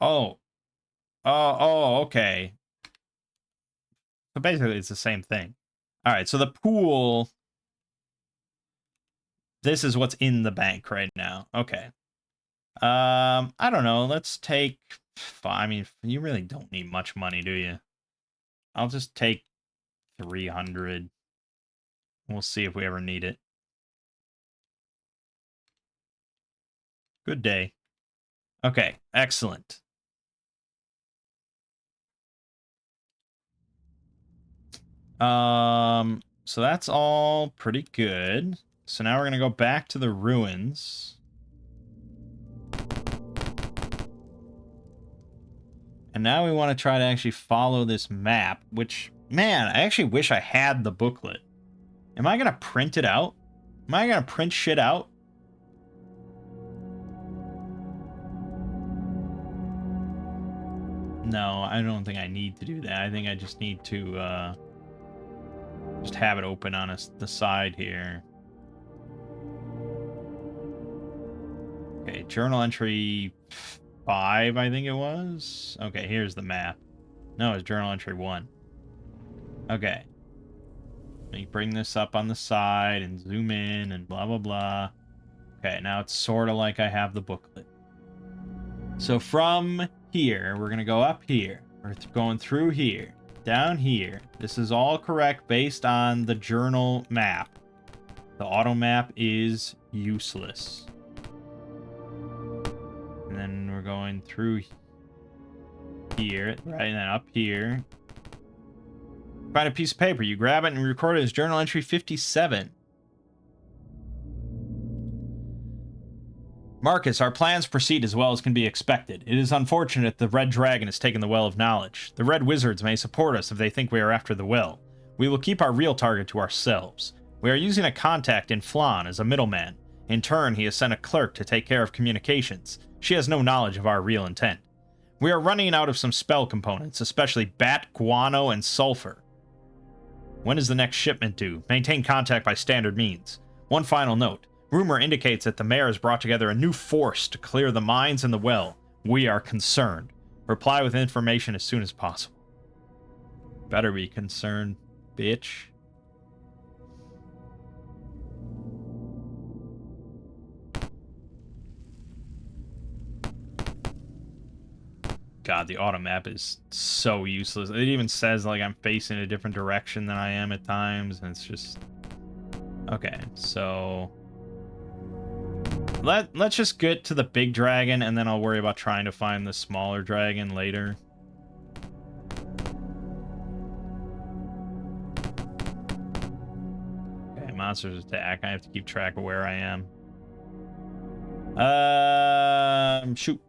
Oh. Oh, okay. So basically it's the same thing. All right, so the pool, this is what's in the bank right now. Okay. I don't know. Let's take, I mean, you really don't need much money, do you? I'll just take 300. We'll see if we ever need it. Good day. Okay, excellent. So that's all pretty good. So now we're gonna go back to the ruins. And now we want to try to actually follow this map, which, man, I actually wish I had the booklet. Am I gonna print it out? Am I gonna print shit out? No, I don't think I need to do that. I think I just need to, just have it open on the side here. Okay, journal entry 5, I think it was. Okay, here's the map. No, it's journal entry 1. Okay. Let me bring this up on the side and zoom in and blah, blah, blah. Okay, now it's sort of like I have the booklet. So from here, we're going to go up here. We're going through here, down here. This is all correct based on the journal map. The auto map is useless. And then we're going through here, right, and then up here. Find a piece of paper. You grab it and record it as journal entry 57. Marcus, our plans proceed as well as can be expected. It is unfortunate the Red Dragon has taken the Well of Knowledge. The Red Wizards may support us if they think we are after the well. We will keep our real target to ourselves. We are using a contact in Flan as a middleman. In turn, he has sent a clerk to take care of communications. She has no knowledge of our real intent. We are running out of some spell components, especially bat, guano, and sulfur. When is the next shipment due? Maintain contact by standard means. One final note. Rumor indicates that the mayor has brought together a new force to clear the mines and the well. We are concerned. Reply with information as soon as possible. Better be concerned, bitch. God, the auto map is so useless. It even says like I'm facing a different direction than I am at times, and it's just... Okay, so... Let's just get to the big dragon, and then I'll worry about trying to find the smaller dragon later. Okay, monsters attack. I have to keep track of where I am. Shoot.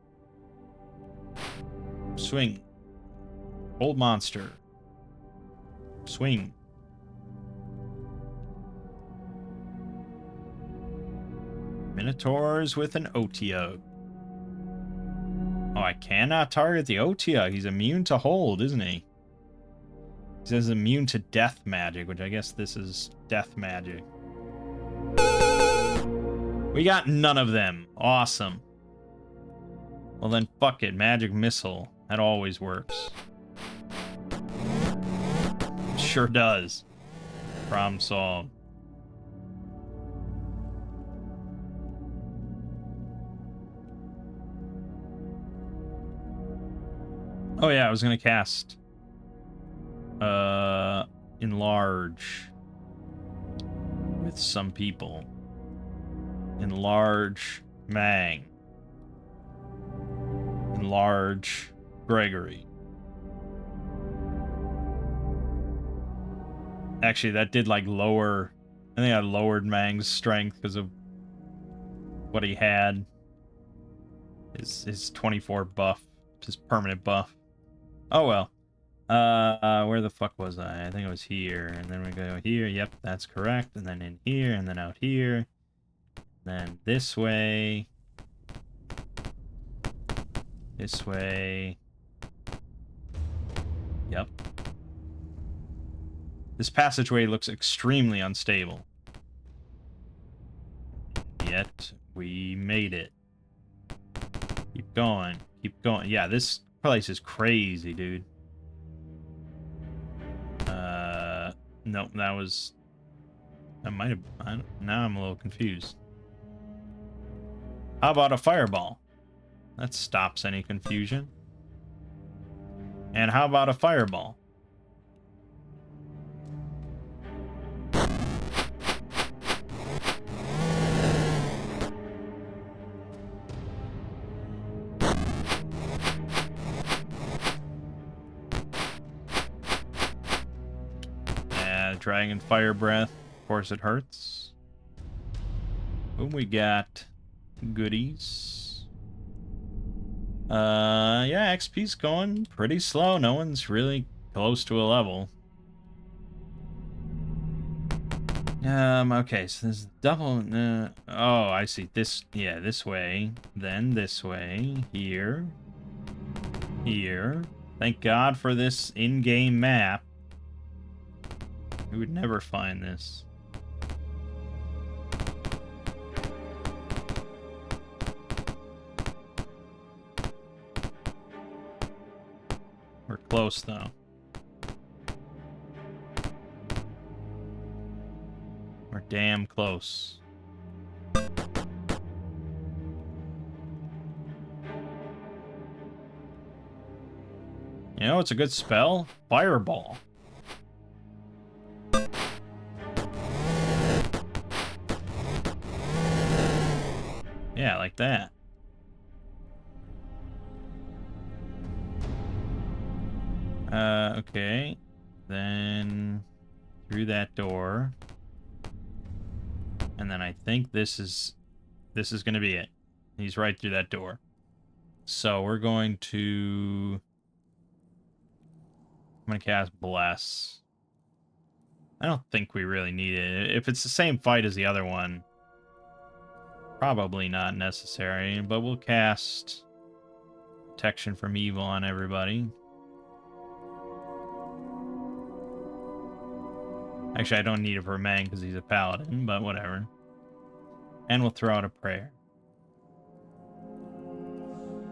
Swing. Old monster. Swing. Minotaurs with an OTO. Oh, I cannot target the OTO. He's immune to hold, isn't he? He says immune to death magic, which I guess this is death magic. We got none of them. Awesome. Well then, fuck it. Magic missile. That always works. Sure does. Problem solved. Oh yeah, I was gonna cast enlarge with some people. Enlarge Mangg. Enlarge Gregory. Actually, that did like lower. I think I lowered Mangg's strength because of what he had. His 24 buff, his permanent buff. Oh well. Where the fuck was I? I think it was here, and then we go here. Yep, that's correct. And then in here, and then out here. Then this way. This way. Yep. This passageway looks extremely unstable. Yet, we made it. Keep going. Keep going. Yeah, this place is crazy, dude. Nope, that was... That might have... Now I'm a little confused. How about a fireball? That stops any confusion. And how about a fireball? Dragon fire breath. Of course it hurts. Boom, we got goodies. Yeah, XP's going pretty slow. No one's really close to a level. Okay, so there's double... oh, I see. This, yeah, this way. Then this way. Here. Here. Thank God for this in-game map. We would never find this. We're close, though. We're damn close. You know, it's a good spell. Fireball. Yeah, like that. Okay. Then through that door. And then I think this is going to be it. He's right through that door. So we're going to... I'm going to cast Bless. I don't think we really need it. If it's the same fight as the other one, probably not necessary, but we'll cast Protection from Evil on everybody. Actually, I don't need it for Mangg because he's a paladin, but whatever. And we'll throw out a prayer.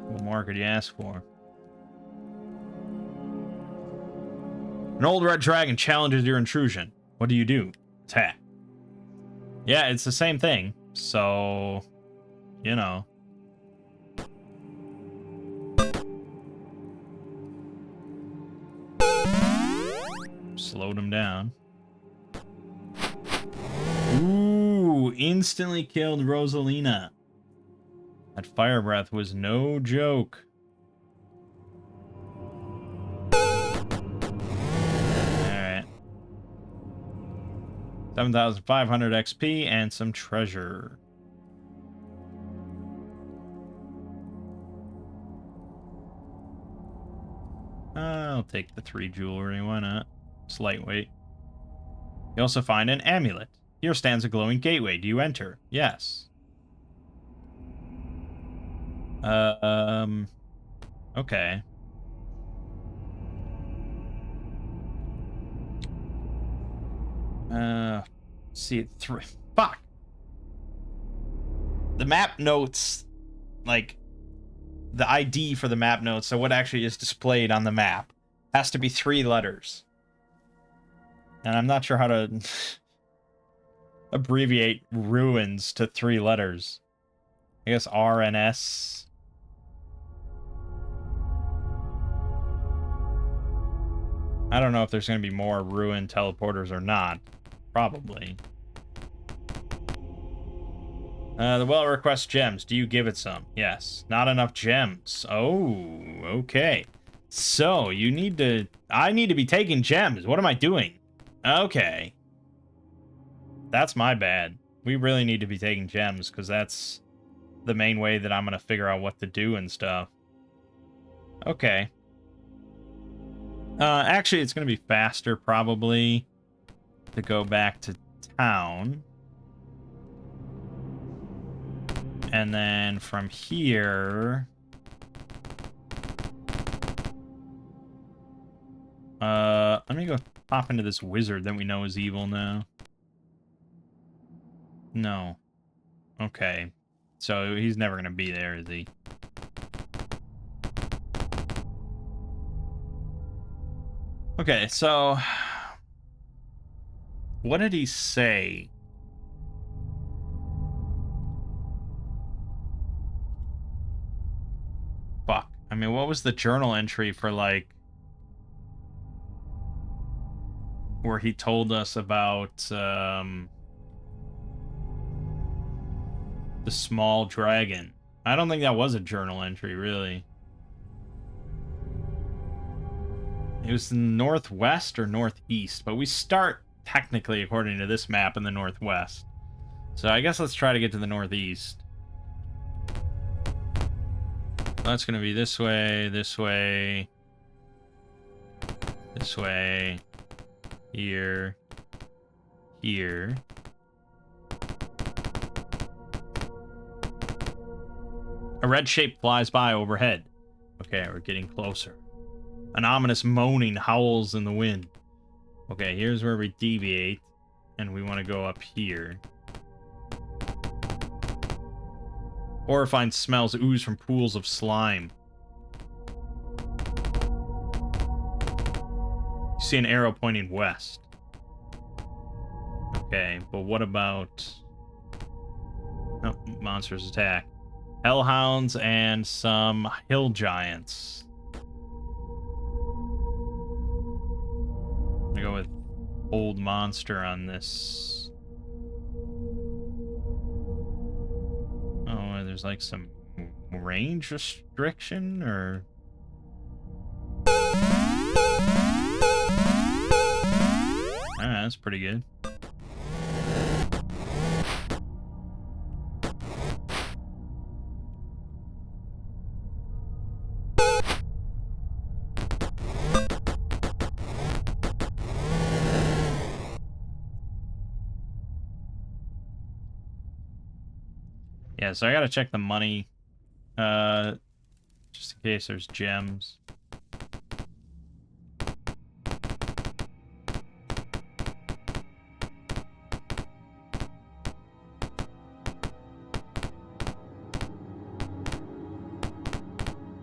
What more could you ask for? An old red dragon challenges your intrusion. What do? Attack. Yeah, it's the same thing. So, you know. Slowed him down. Ooh, instantly killed Rosalina. That fire breath was no joke. Alright. 7,500 XP and some treasure. I'll take the 3 jewelry, why not? It's lightweight. You also find an amulet. Here stands a glowing gateway. Do you enter? Yes. Okay. See, fuck. The map notes, like, the ID for the map notes, so what actually is displayed on the map, has to be 3 letters. And I'm not sure how to abbreviate ruins to 3 letters. I guess R and S. I don't know if there's going to be more ruin teleporters or not. Probably. The well requests gems. Do you give it some? Yes. Not enough gems. Oh, okay. So, you need to... I need to be taking gems. What am I doing? Okay. That's my bad. We really need to be taking gems, because that's the main way that I'm going to figure out what to do and stuff. Okay. Actually, it's going to be faster, probably, to go back to town. And then from here... let me go pop into this wizard that we know is evil now. No. Okay. So he's never going to be there, is he? Okay, so... what did he say? Fuck. I mean, what was the journal entry for, like... where he told us about, the small dragon? I don't think that was a journal entry, really. It was the northwest or northeast, but we start, technically, according to this map, in the northwest. So I guess let's try to get to the northeast. That's going to be this way, this way, this way, here, here. A red shape flies by overhead. Okay, we're getting closer. An ominous moaning howls in the wind. Okay, here's where we deviate, and we want to go up here. Horrifying smells ooze from pools of slime. You see an arrow pointing west. Okay, but what about... oh, monsters attack. Hellhounds and some hill giants. I'm gonna go with old monster on this. Oh, there's like some range restriction, or... alright, that's pretty good. Yeah, so I gotta check the money, just in case there's gems.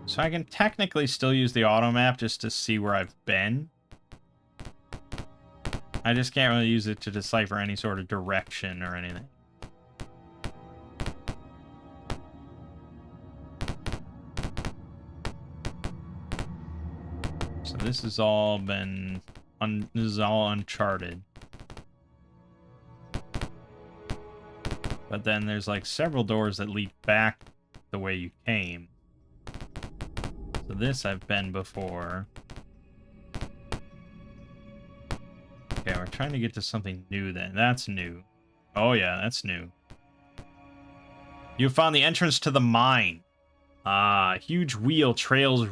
So I can technically still use the auto map just to see where I've been. I just can't really use it to decipher any sort of direction or anything. So this has all been... this is all uncharted. But then there's like several doors that lead back the way you came. So this I've been before. Okay, we're trying to get to something new then. That's new. Oh yeah, that's new. You found the entrance to the mine. Huge wheel trails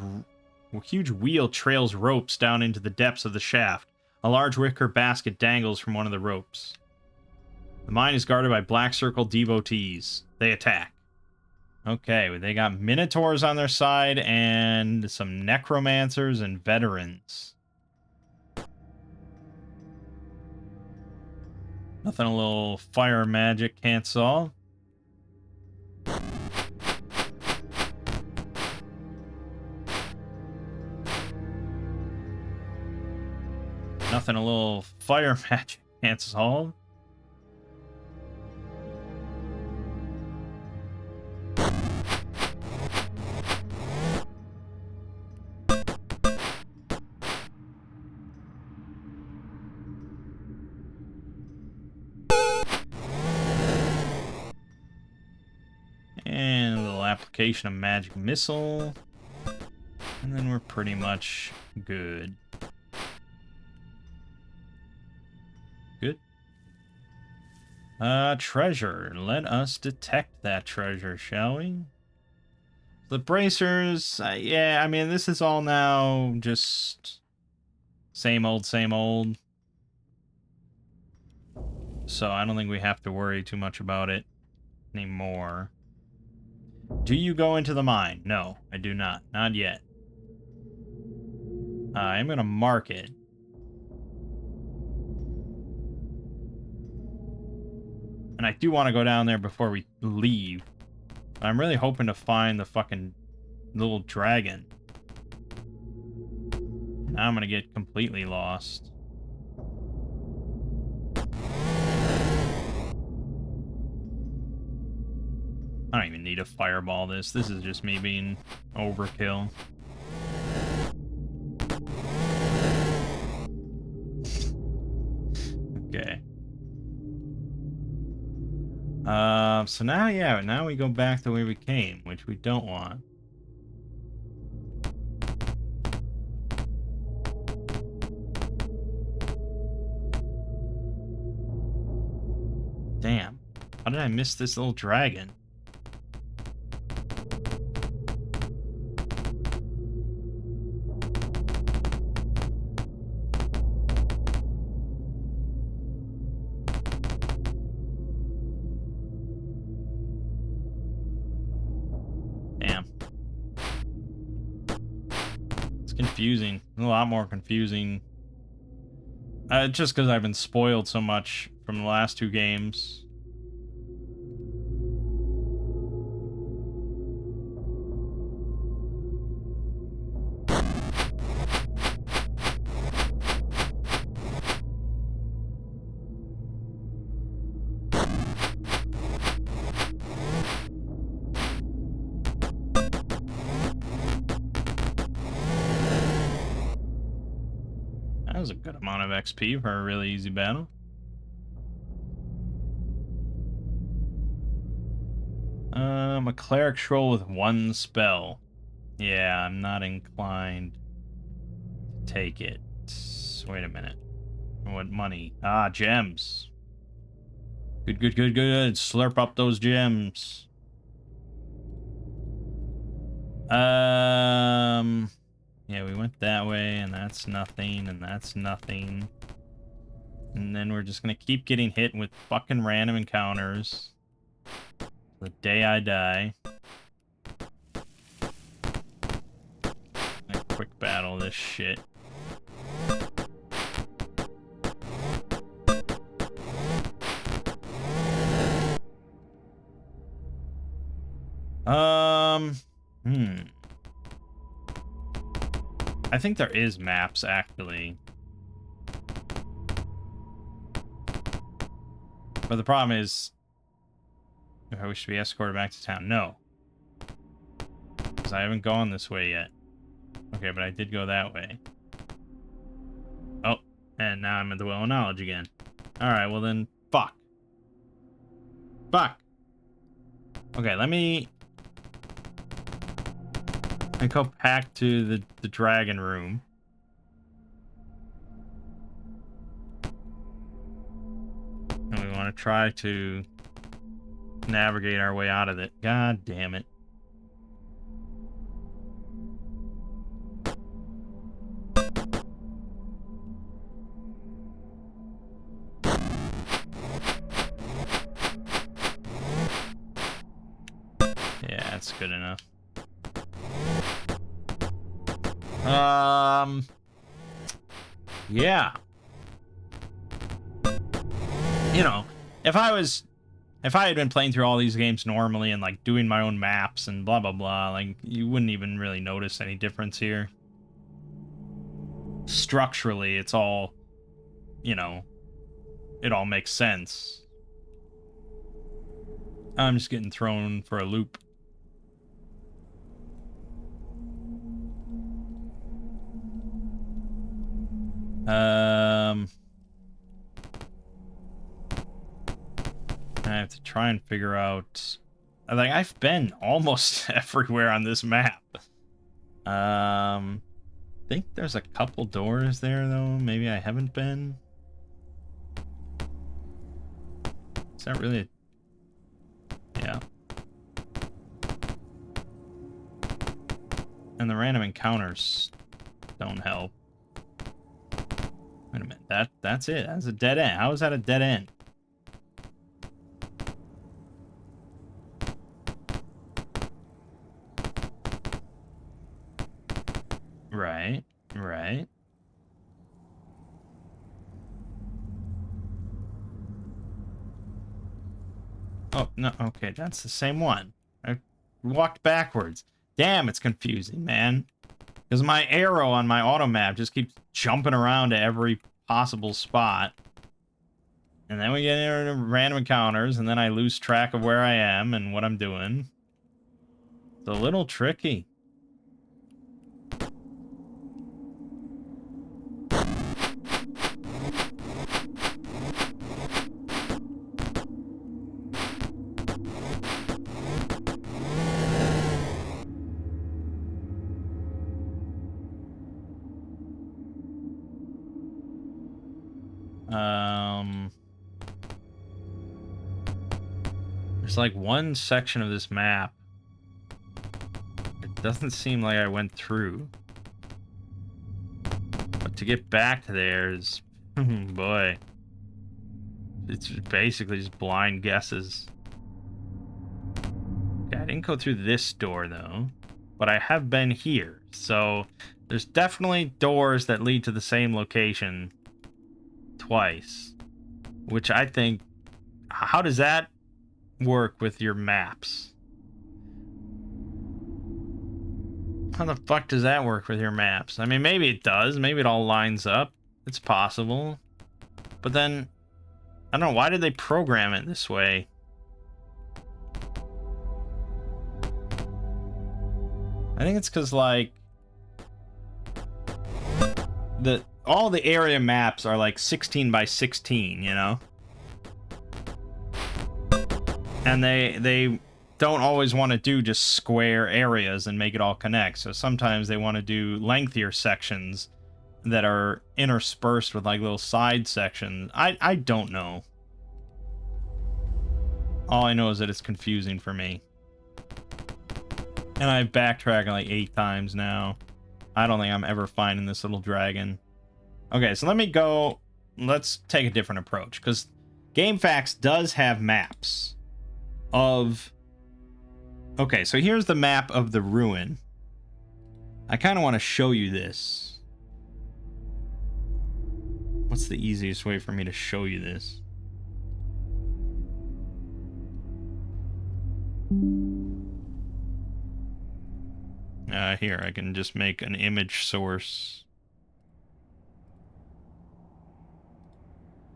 ropes down into the depths of the shaft. A large wicker basket dangles from one of the ropes. The mine is guarded by black circle devotees. They attack. Okay, they got Minotaurs on their side and some Necromancers and Veterans. Nothing a little fire magic can't solve. Nothing a little fire magic can't solve. And a little application of magic missile. And then we're pretty much good. Good. Treasure. Let us detect that treasure, shall we? The bracers, yeah, I mean, this is all now just same old, same old. So I don't think we have to worry too much about it anymore. Do you go into the mine? No, I do not. Not yet. I'm going to mark it. And I do want to go down there before we leave. I'm really hoping to find the fucking little dragon. Now I'm going to get completely lost. I don't even need to fireball this. This is just me being overkill. Okay. So now, yeah, now we go back the way we came, which we don't want. Damn. How did I miss this little dragon? Damn. It's confusing. A lot more confusing. Just because I've been spoiled so much from the last two games. That was a good amount of XP for a really easy battle. A cleric scroll with one spell. Yeah, I'm not inclined to take it. Wait a minute. What money? Ah, gems. Good, good, good, good. Slurp up those gems. Yeah, we went that way, and that's nothing, and that's nothing. And then we're just gonna keep getting hit with fucking random encounters. The day I die. A quick battle this shit. I think there is maps, actually. But the problem is, we should be escorted back to town. No. Because I haven't gone this way yet. Okay, but I did go that way. Oh, and now I'm at the Well of Knowledge again. Alright, well then, fuck. Fuck. Okay, let me go back to the dragon room. And we want to try to navigate our way out of it. God damn it. Yeah, that's good enough. Yeah. You know, if I had been playing through all these games normally and like doing my own maps and blah blah blah, like you wouldn't even really notice any difference here. Structurally, it's all, you know, it all makes sense. I'm just getting thrown for a loop. I have to try and figure out. Like, I've been almost everywhere on this map. I think there's a couple doors there though. Maybe I haven't been. Is that really? Yeah. And the random encounters don't help. Wait a minute. That's it. That's a dead end. How is that a dead end? Right. Right. Oh, no. Okay, that's the same one. I walked backwards. Damn, it's confusing, man. Because my arrow on my auto map just keeps jumping around to every possible spot. And then we get into random encounters, and then I lose track of where I am and what I'm doing. It's a little tricky. There's like one section of this map. It doesn't seem like I went through. But to get back to there is, boy, it's basically just blind guesses. Okay, I didn't go through this door though, but I have been here. So there's definitely doors that lead to the same location twice, which I think, how does that work with your maps? How the fuck does that work with your maps? I mean, maybe it does. Maybe it all lines up. It's possible. But then, I don't know, why did they program it this way? I think it's because, like, all the area maps are like 16 by 16, you know? And they don't always want to do just square areas and make it all connect. So sometimes they want to do lengthier sections that are interspersed with like little side sections. I don't know. All I know is that it's confusing for me. And I've backtracked like 8 times now. I don't think I'm ever finding this little dragon. Okay, so let's take a different approach, because GameFAQs does have maps of... Okay, so here's the map of the ruin. I kind of want to show you this. What's the easiest way for me to show you this? Here, I can just make an image source.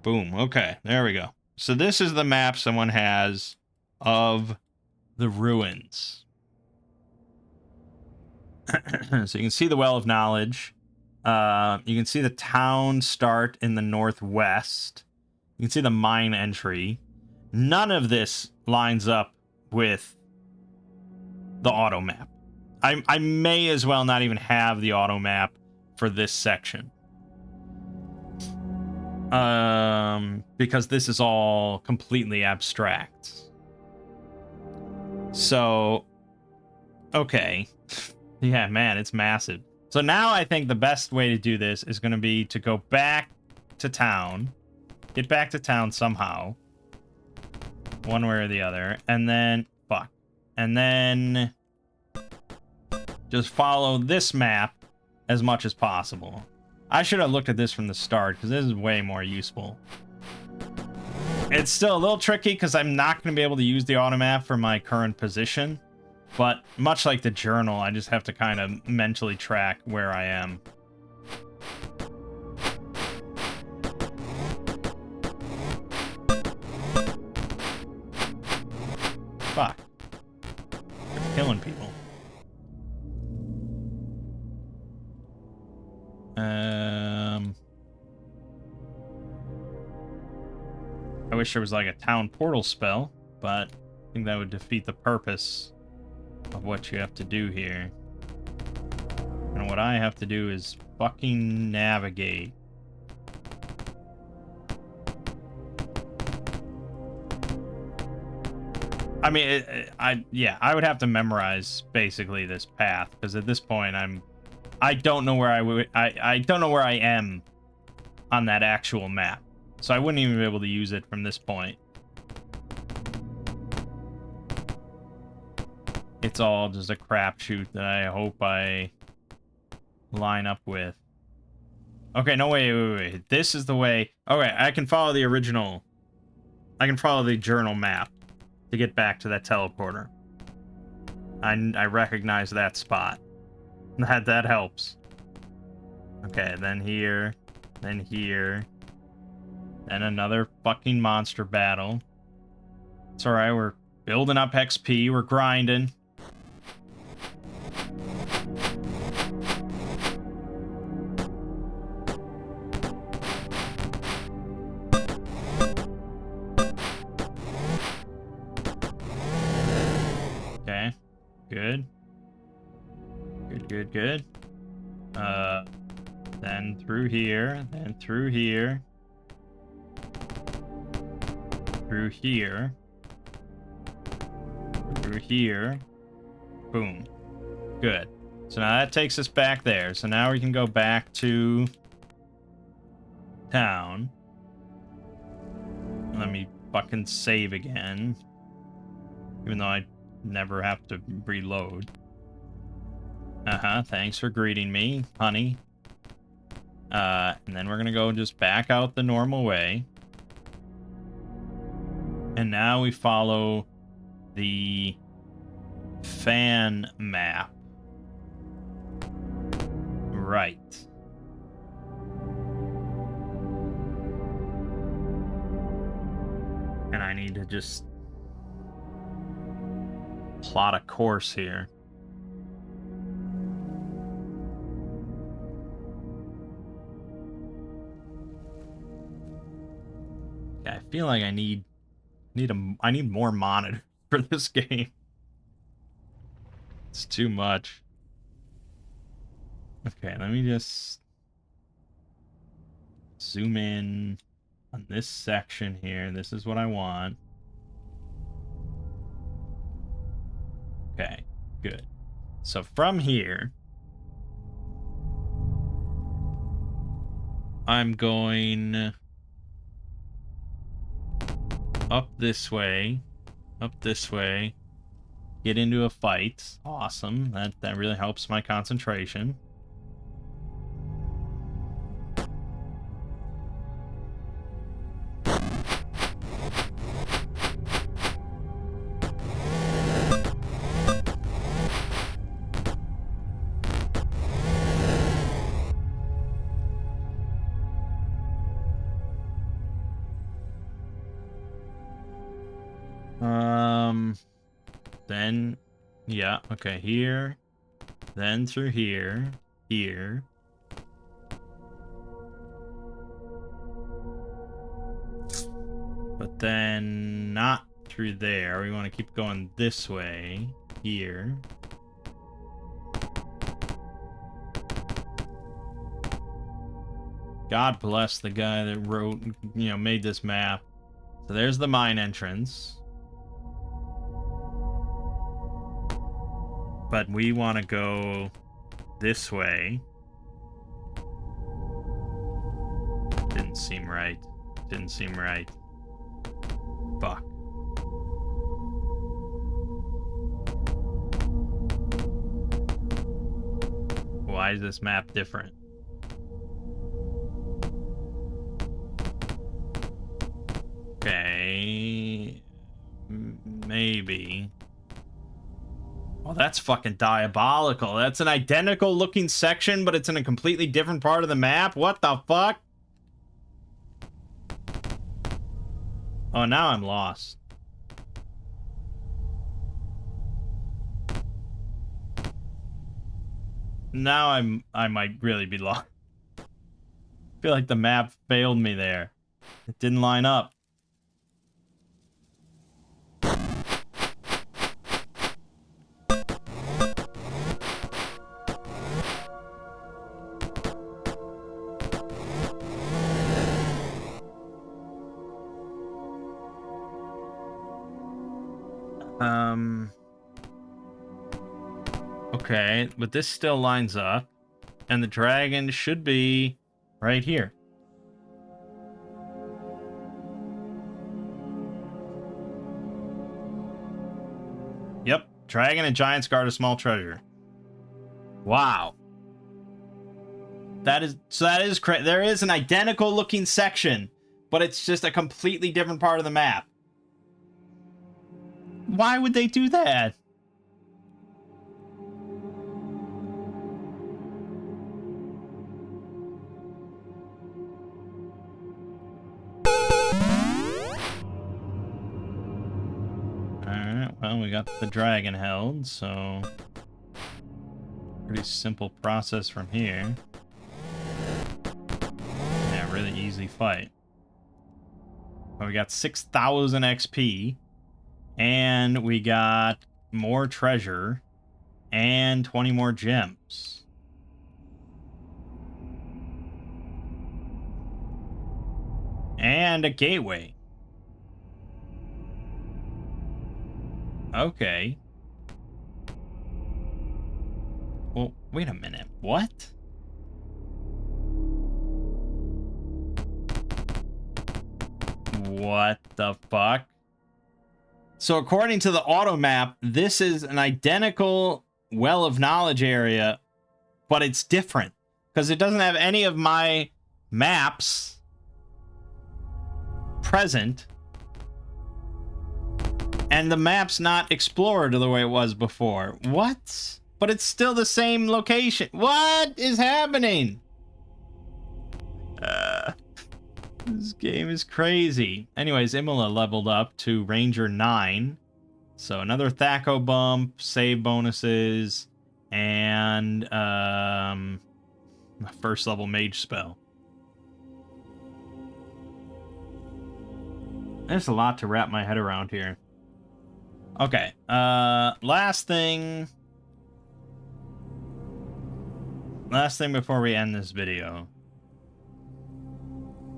Boom. Okay, there we go. So this is the map someone has of the ruins. So you can see the Well of Knowledge. You can see the town start in the northwest. You can see the mine entry. None of this lines up with the auto map. I may as well not even have the auto map for this section. Because this is all completely abstract. So, okay. Yeah, man, it's massive. So now I think the best way to do this is going to be to go back to town. Get back to town somehow. One way or the other. And then, fuck. And then just follow this map as much as possible. I should have looked at this from the start, because this is way more useful. It's still a little tricky, because I'm not going to be able to use the automap for my current position. But much like the journal, I just have to kind of mentally track where I am. Fuck. They're killing people. I wish there was like a town portal spell, but I think that would defeat the purpose of what you have to do here. And what I have to do is fucking navigate. I mean, I would have to memorize basically this path, because at this point I don't know where I don't know where I am on that actual map. So I wouldn't even be able to use it from this point. It's all just a crapshoot that I hope I line up with. Okay, no, wait. This is the way. Okay, I can follow the original. I can follow the journal map to get back to that teleporter. I recognize that spot. That helps. Okay, then here. Then here. Then another fucking monster battle. It's alright, we're building up XP, we're grinding. Okay, good. Good. Then through here, then through here. Through here. Through here. Boom. Good. So now that takes us back there. So now we can go back to town. Let me fucking save again. Even though I never have to reload. Thanks for greeting me, honey. And then we're gonna go just back out the normal way. And now we follow the fan map. Right. And I need to just plot a course here. I feel like I need more monitor for this game. It's too much. Okay, let me just zoom in on this section here. This is what I want. Okay, good. So from here, I'm going up this way, get into a fight. Awesome. That really helps my concentration. Then, yeah, okay, here, then through here, but then not through there. We want to keep going this way, here. God bless the guy that wrote, made this map. So there's the mine entrance. But we want to go this way. Didn't seem right. Fuck. is this map different? Okay. Maybe. Oh, that's fucking diabolical. That's an identical looking section, but it's in a completely different part of the map? What the fuck? Oh, now I'm lost. Now I might really be lost. I feel like the map failed me there. It didn't line up. Okay, but this still lines up. And the dragon should be right here. Yep, dragon and giants guard a small treasure. Wow. That is correct. There is an identical looking section, but it's just a completely different part of the map. Why would they do that? Alright, well, we got the dragon held, so pretty simple process from here. Yeah, really easy fight. Well, we got 6,000 XP, and we got more treasure, and 20 more gems. And a gateway. Okay. Well, wait a minute. What? What the fuck? So according to the auto map, this is an identical well of knowledge area, but it's different because it doesn't have any of my maps present. And the map's not explored the way it was before. What? But it's still the same location. What is happening? This game is crazy. Anyways, Imola leveled up to Ranger 9. So another Thaco bump, save bonuses, and a first level mage spell. There's a lot to wrap my head around here. Okay, last thing before we end this video.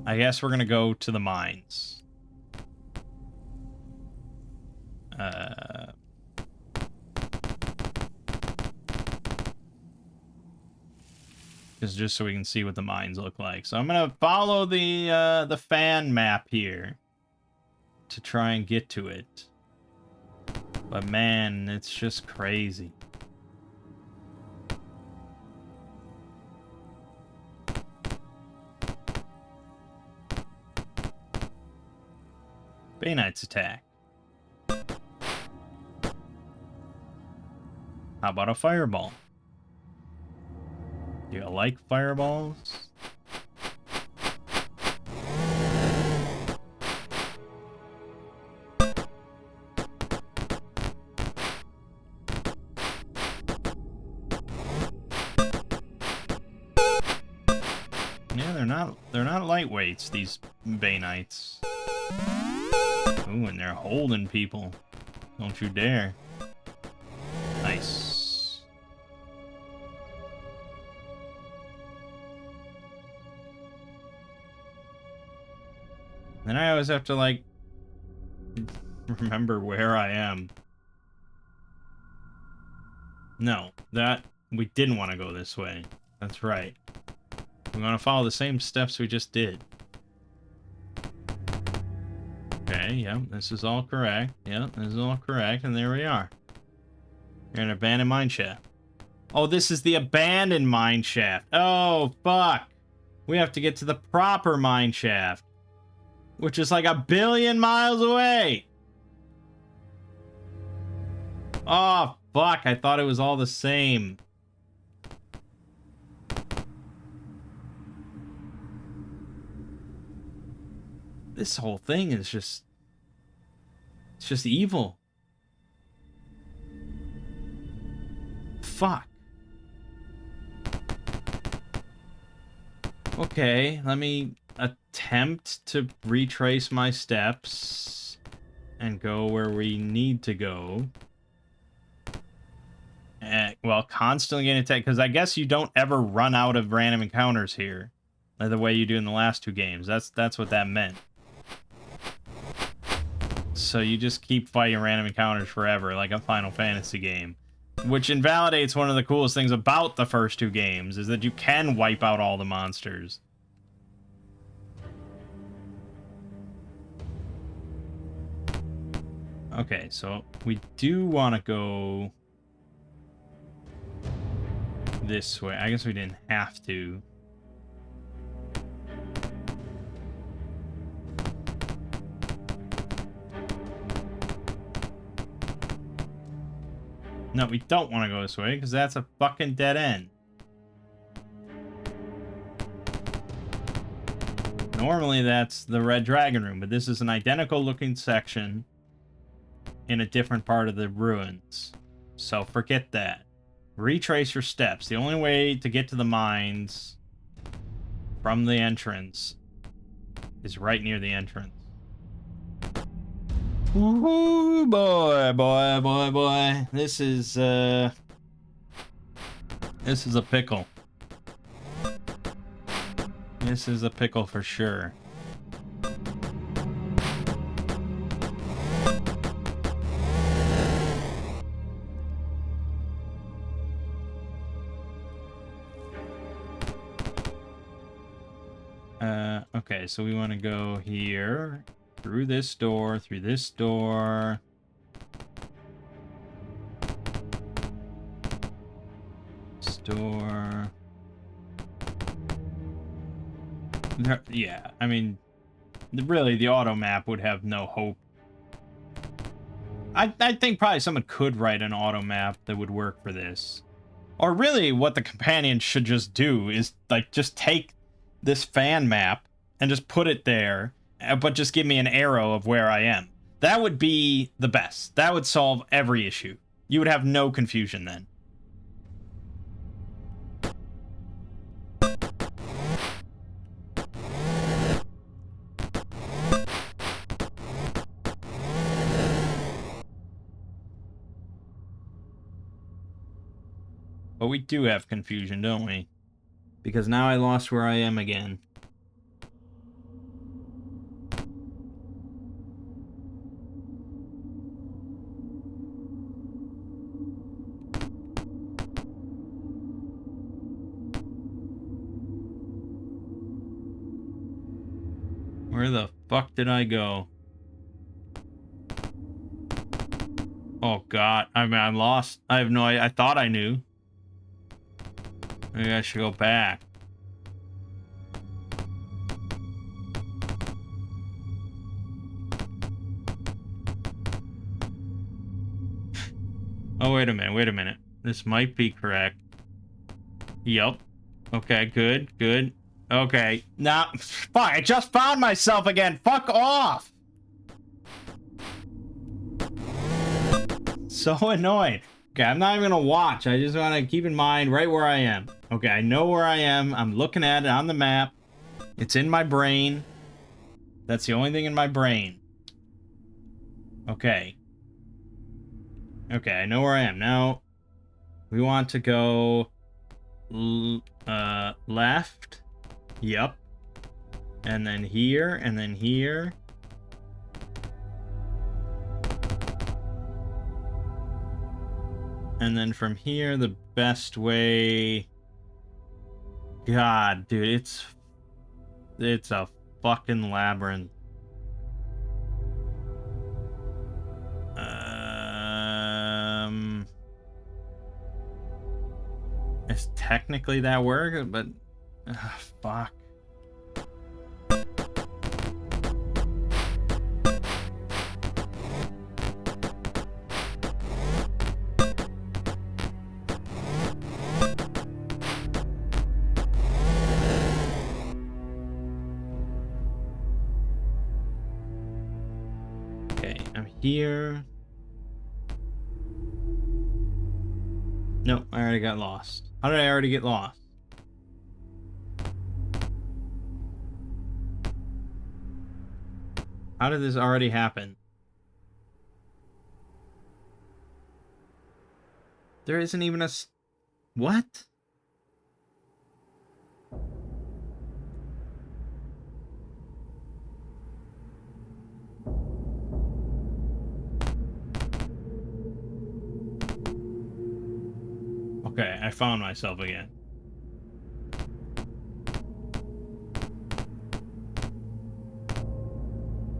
I guess we're gonna go to the mines. Just so we can see what the mines look like. So I'm gonna follow the fan map here to try and get to it. But man, it's just crazy. Bay Knight's attack. How about a fireball? Do you like fireballs? Yeah, they're not lightweights, these Bay Knights. Ooh, and they're holding people. Don't you dare. Nice. Then I always have to, like, remember where I am. No, we didn't want to go this way. That's right. We're going to follow the same steps we just did. Okay, yep, this is all correct. Yep, this is all correct, and there we are. You're in an abandoned mine shaft. Oh, this is the abandoned mine shaft. Oh, fuck. We have to get to the proper mine shaft, which is like 1 billion miles away. Oh, fuck. I thought it was all the same. This whole thing is just... It's just evil. Fuck. Okay, let me attempt to retrace my steps and go where we need to go. Well, constantly getting attacked, because I guess you don't ever run out of random encounters here, like the way you do in the last 2 games. That's what that meant. So you just keep fighting random encounters forever, like a Final Fantasy game. Which invalidates one of the coolest things about the first 2 games, is that you can wipe out all the monsters. Okay, so we do want to go this way. I guess we didn't have to. No, we don't want to go this way, because that's a fucking dead end. Normally, that's the Red Dragon Room, but this is an identical looking section in a different part of the ruins. So forget that. Retrace your steps. The only way to get to the mines from the entrance is right near the entrance. Ooh, boy, boy, boy, boy. This is a pickle. This is a pickle for sure. Okay, so we want to go here, through this door, through this door. Store. Yeah, I mean, really, the auto map would have no hope. I think probably someone could write an auto map that would work for this. Or really, what the companion should just do is, like, just take this fan map and just put it there, but just give me an arrow of where I am. That would be the best. That would solve every issue. You would have no confusion then. But we do have confusion, don't we? Because now I lost where I am again. Where the fuck did I go? Oh god, I mean, I'm lost. I have no idea. I thought I knew. Maybe I should go back. Oh, wait a minute, wait a minute. This might be correct. Yup. Okay, good, good. Okay, now, fuck, I just found myself again. Fuck off. So annoying. Okay, I'm not even gonna watch. I just want to keep in mind right where I am. Okay, I know where I am. I'm looking at it on the map. It's in my brain. That's the only thing in my brain. Okay. Okay, I know where I am. Now, we want to go left. Yep. And then here, and then here. And then from here, the best way... God, dude, it's a fucking labyrinth. technically that work, but fuck. Okay, I'm here. Nope, I already got lost. How did I already get lost? How did this already happen? There isn't even a... What? Okay, I found myself again.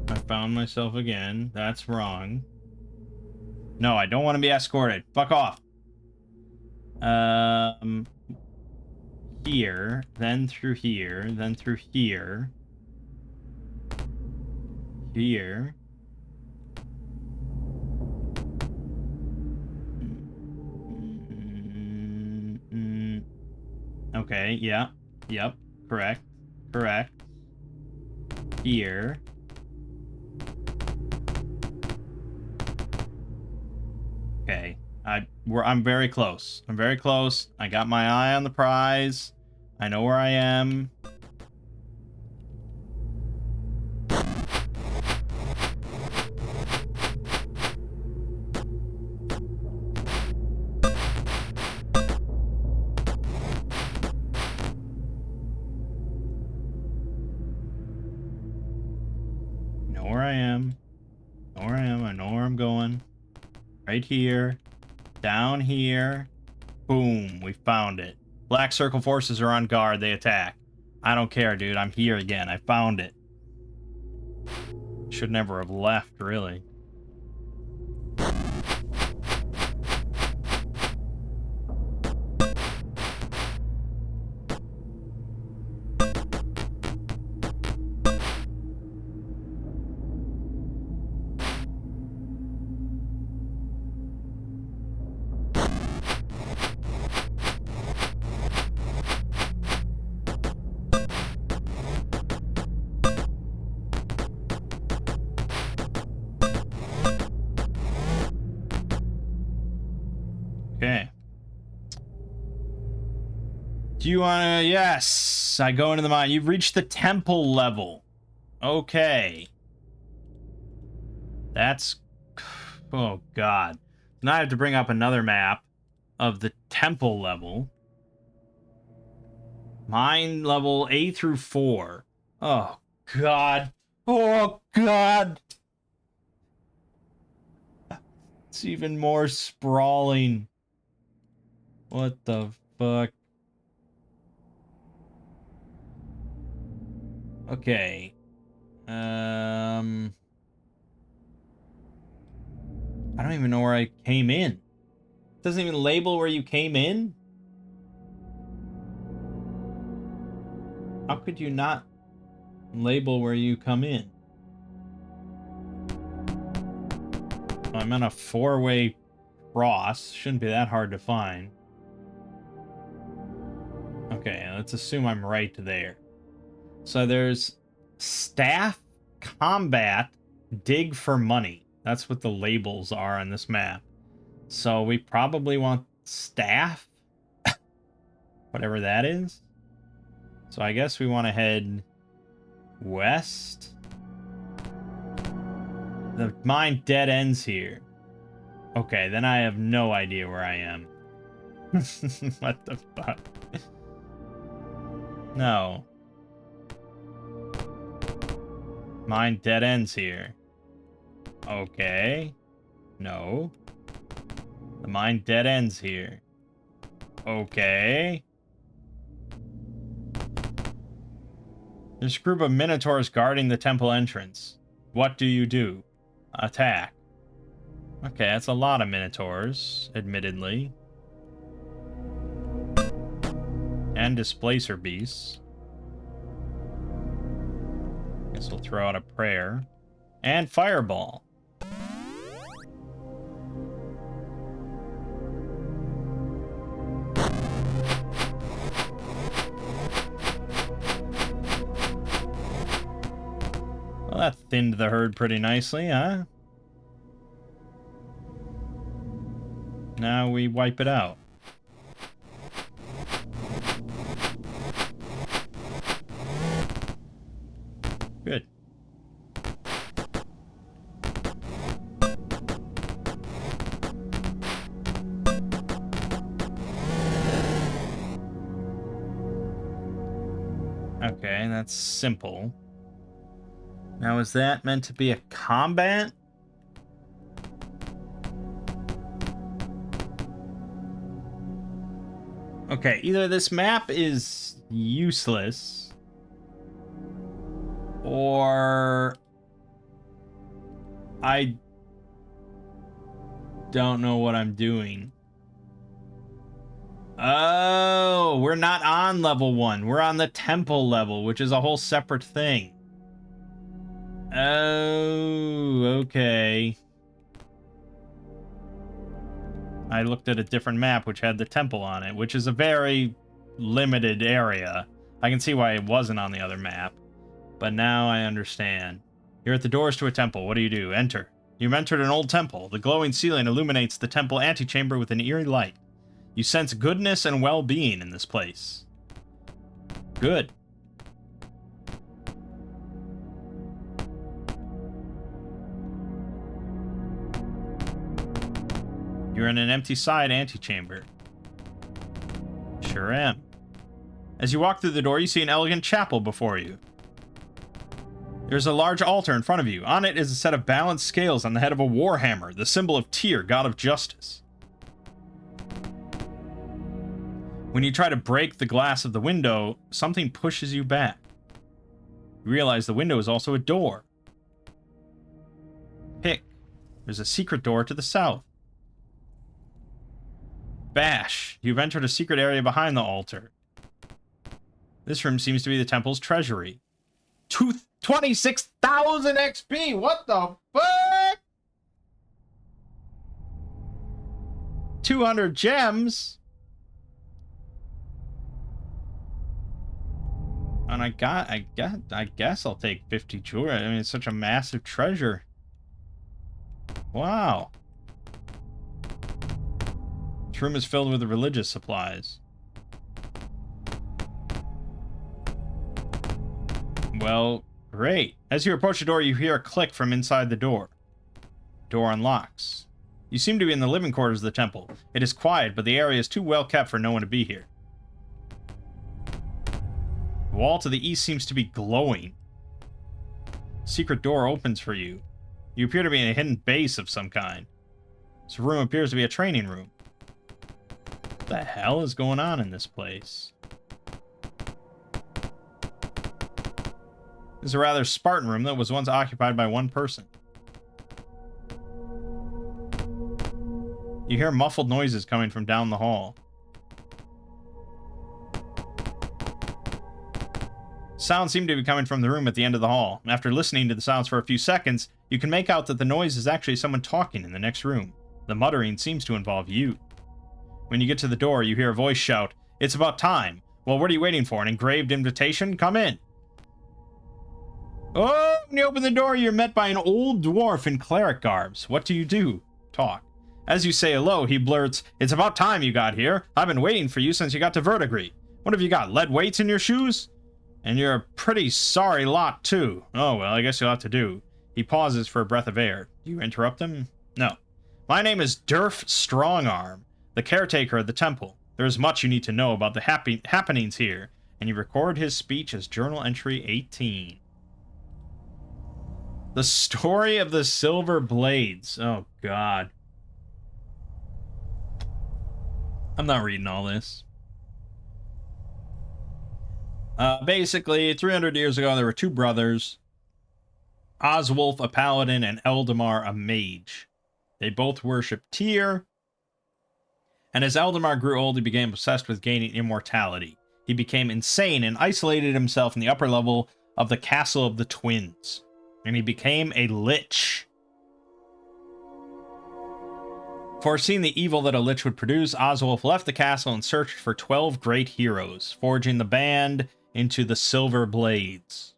I found myself again. That's wrong. No, I don't want to be escorted. Fuck off. Here, then through here, then through here. Here. Okay, yeah. Yep. Correct. Correct. Here. Okay. I'm very close. I'm very close. I got my eye on the prize. I know where I am. Know where I am. Know where I am. I know where I'm going. Right here. Down here. Boom. We found it. Black Circle forces are on guard. They attack. I don't care, dude. I'm here again. I found it. Should never have left, really. Okay. Do you wanna... Yes! I go into the mine. You've reached the temple level. Okay. That's... Oh, God. Now I have to bring up another map of the temple level. Mine level A through 4. Oh, God. Oh, God. It's even more sprawling. What the fuck? Okay. I don't even know where I came in. It doesn't even label where you came in? How could you not label where you come in? I'm on a 4-way cross. Shouldn't be that hard to find. Okay, let's assume I'm right there. So there's staff, combat, dig for money. That's what the labels are on this map. So we probably want staff, whatever that is. So I guess we want to head west. The mine dead ends here. Okay, then I have no idea where I am. What the fuck? No. Mine dead ends here. Okay. No. The mine dead ends here. Okay. There's a group of minotaurs guarding the temple entrance. What do you do? Attack. Okay, that's a lot of minotaurs, admittedly. and displacer beasts. Guess we'll throw out a prayer. And fireball. Well, that thinned the herd pretty nicely, huh? Now we wipe it out. Good. Okay, that's simple. Now, is that meant to be a combat? Okay, either this map is useless, or I don't know what I'm doing. Oh, we're not on level 1. We're on the temple level, which is a whole separate thing. Oh, okay. I looked at a different map which had the temple on it, which is a very limited area. I can see why it wasn't on the other map, but now I understand. You're at the doors to a temple. What do you do? Enter. You've entered an old temple. The glowing ceiling illuminates the temple antechamber with an eerie light. You sense goodness and well-being in this place. Good. You're in an empty side antechamber. Sure am. As you walk through the door, you see an elegant chapel before you. There's a large altar in front of you. On it is a set of balanced scales on the head of a warhammer, the symbol of Tyr, god of justice. When you try to break the glass of the window, something pushes you back. You realize the window is also a door. Pick. There's a secret door to the south. Bash. You've entered a secret area behind the altar. This room seems to be the temple's treasury. 26,000 XP! What the fuck? 200 gems? And I guess I'll take 50 jewelry. I mean, it's such a massive treasure. Wow. This room is filled with religious supplies. Well, great. As you approach the door, you hear a click from inside the door. Door unlocks. You seem to be in the living quarters of the temple. It is quiet, but the area is too well kept for no one to be here. The wall to the east seems to be glowing. Secret door opens for you. You appear to be in a hidden base of some kind. This room appears to be a training room. What the hell is going on in this place? This is a rather Spartan room that was once occupied by one person. You hear muffled noises coming from down the hall. Sounds seem to be coming from the room at the end of the hall. After listening to the sounds for a few seconds, you can make out that the noise is actually someone talking in the next room. The muttering seems to involve you. When you get to the door, you hear a voice shout, "It's about time. Well, what are you waiting for? An engraved invitation? Come in." Oh, when you open the door, you're met by an old dwarf in cleric garbs. What do you do? Talk. As you say hello, he blurts, "It's about time you got here. I've been waiting for you since you got to Verdigris. What have you got, lead weights in your shoes? And you're a pretty sorry lot, too. Oh, well, I guess you'll have to do." He pauses for a breath of air. Do you interrupt him? No. "My name is Durf Strongarm, the caretaker of the temple. There is much you need to know about the happenings here." And you record his speech as journal entry 18. The story of the Silver Blades. Oh, God. I'm not reading all this. Basically, 300 years ago, there were two brothers. Oswulf, a paladin, and Eldamar, a mage. They both worshipped Tyr. And as Eldamar grew old, he became obsessed with gaining immortality. he became insane and isolated himself in the upper level of the Castle of the Twins. And he became a lich. Foreseeing the evil that a lich would produce, Oswulf left the castle and searched for 12 great heroes, forging the band into the Silver Blades.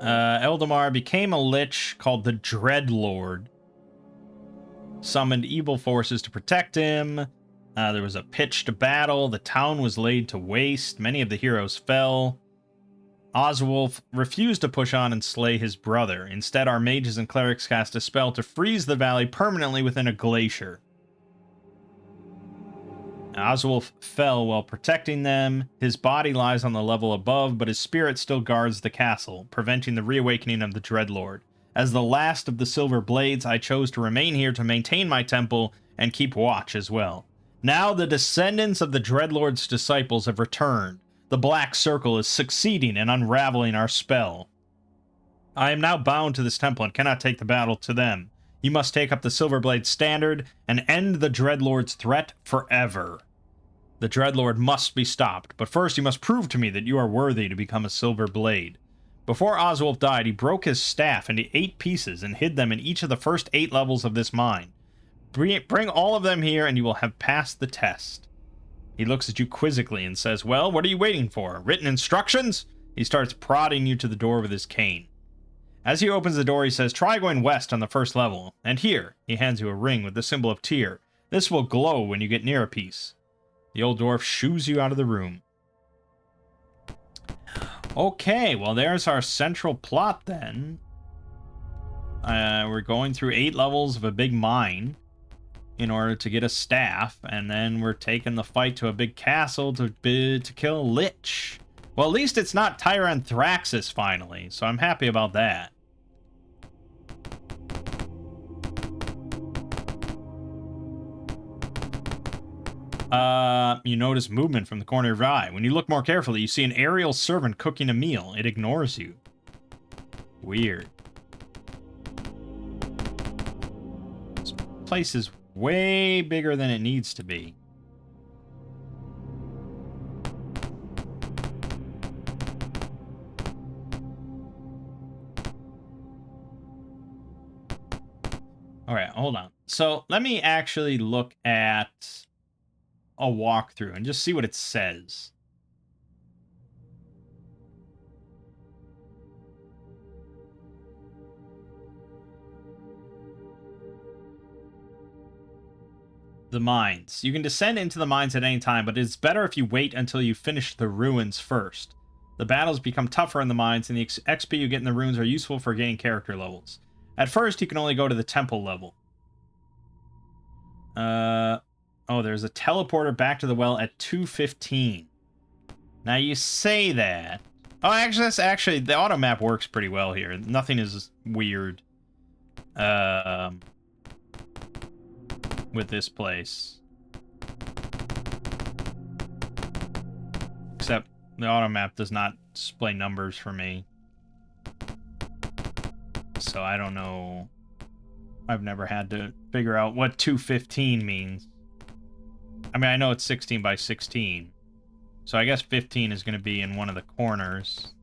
Eldamar became a lich called the Dreadlord. Summoned evil forces to protect him. There was a pitched battle. The town was laid to waste. Many of the heroes fell. Oswulf refused to push on and slay his brother. Instead, our mages and clerics cast a spell to freeze the valley permanently within a glacier. Oswulf fell while protecting them. His body lies on the level above, but his spirit still guards the castle, preventing the reawakening of the Dreadlord. As the last of the Silver Blades, I chose to remain here to maintain my temple and keep watch as well. Now the descendants of the Dreadlord's disciples have returned. The Black Circle is succeeding in unraveling our spell. I am now bound to this temple and cannot take the battle to them. You must take up the Silver Blade standard and end the Dreadlord's threat forever. The Dreadlord must be stopped, but first you must prove to me that you are worthy to become a Silver Blade. Before Oswulf died, he broke his staff into 8 pieces and hid them in each of the first 8 levels of this mine. Bring all of them here and you will have passed the test. He looks at you quizzically and says, well, what are you waiting for? Written instructions? He starts prodding you to the door with his cane. As he opens the door, he says, try going west on the first level. And here, he hands you a ring with the symbol of Tyr. This will glow when you get near a piece. The old dwarf shoos you out of the room. Okay, well, there's our central plot then. We're going through 8 levels of a big mine in order to get a staff, and then we're taking the fight to a big castle to kill a lich. Well, at least it's not Tyranthraxis finally, so I'm happy about that. You notice movement from the corner of your eye. When you look more carefully, you see an aerial servant cooking a meal. It ignores you. Weird. This place is way bigger than it needs to be. All right, hold on. So let me actually look at a walkthrough and just see what it says. The mines. You can descend into the mines at any time, but it's better if you wait until you finish the ruins first. The battles become tougher in the mines, and the XP you get in the ruins are useful for gaining character levels. At first, you can only go to the temple level. Oh, there's a teleporter back to the well at 2:15. Now you say that. Oh, actually, the auto map works pretty well here. Nothing is weird. With this place. Except the auto map does not display numbers for me. So I don't know. I've never had to figure out what 2:15 means. I mean, I know it's 16 by 16. So I guess 15 is going to be in one of the corners.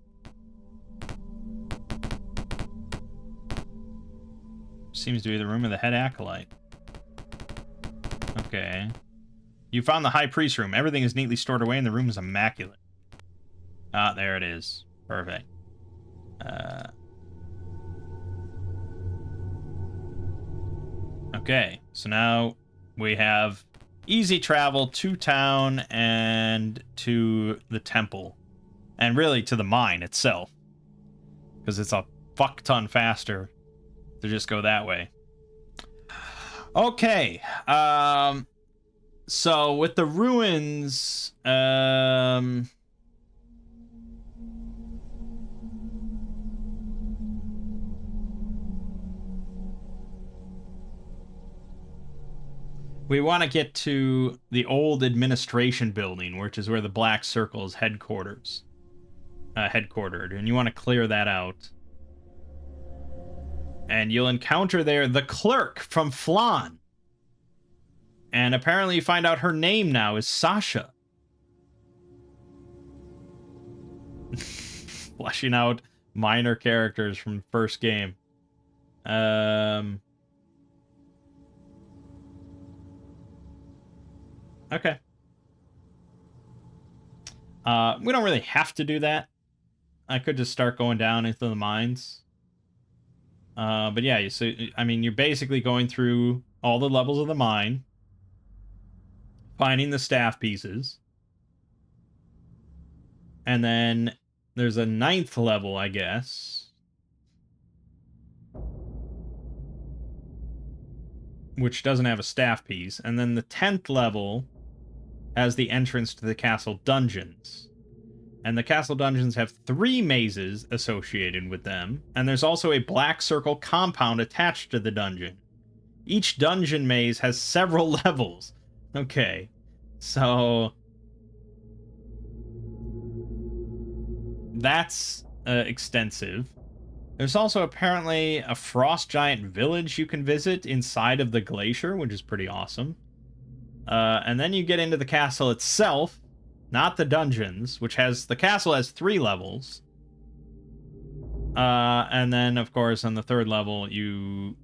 Seems to be the room of the head acolyte. Okay. You found the high priest room. Everything is neatly stored away and the room is immaculate. Ah, there it is. Perfect. Okay, so now we have easy travel to town and to the temple. And really to the mine itself. Because it's a fuck ton faster to just go that way. Okay. So with the ruins, we want to get to the old administration building, which is where the Black Circle is headquartered, and you want to clear that out. And you'll encounter there the clerk from Flan. And apparently you find out her name now is Sasha. Fleshing out minor characters from the first game. Okay. We don't really have to do that. I could just start going down into the mines. But yeah, so I mean, you're basically going through all the levels of the mine, finding the staff pieces, and then there's a 9th level, I guess, which doesn't have a staff piece, and then the 10th level has the entrance to the castle dungeons. And the castle dungeons have 3 mazes associated with them, and there's also a black circle compound attached to the dungeon. Each dungeon maze has several levels. Okay, so that's extensive. There's also apparently a frost giant village you can visit inside of the glacier, which is pretty awesome. And then you get into the castle itself, not the dungeons, which has the castle has 3 levels. And then, of course, on the 3rd level, you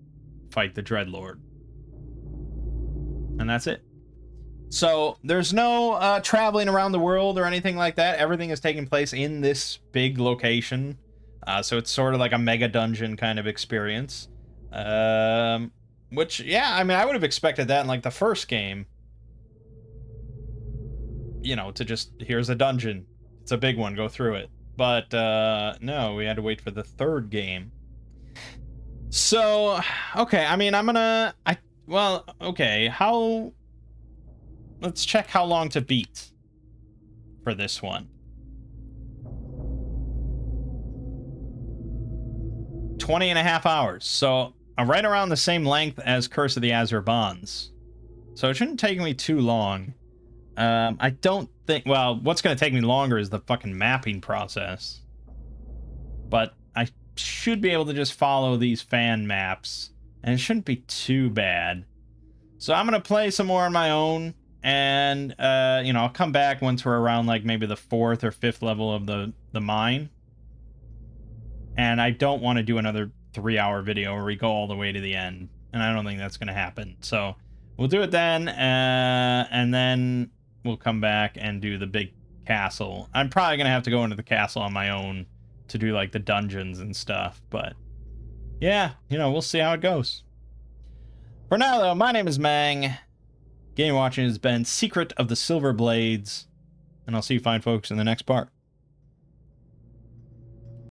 fight the Dreadlord. And that's it. So there's no traveling around the world or anything like that. Everything is taking place in this big location. So it's sort of like a mega dungeon kind of experience. Which, yeah, I mean, I would have expected that in like the first game. You know, to just, here's a dungeon. It's a big one, go through it. But no, we had to wait for the 3rd game. So, okay, I mean, okay, let's check how long to beat for this one. 20.5 hours. So I'm right around the same length as Curse of the Azure Bonds. So it shouldn't take me too long. I don't think, well, what's going to take me longer is the fucking mapping process. But I should be able to just follow these fan maps, and it shouldn't be too bad. So I'm going to play some more on my own, and, you know, I'll come back once we're around, like, maybe the 4th or 5th level of the mine. And I don't want to do another 3-hour video where we go all the way to the end, and I don't think that's going to happen. So we'll do it then, and then we'll come back and do the big castle. I'm probably going to have to go into the castle on my own to do, like, the dungeons and stuff, but yeah, you know, we'll see how it goes. For now, though, my name is Mangg. Game watching has been Secret of the Silver Blades, and I'll see you fine folks in the next part.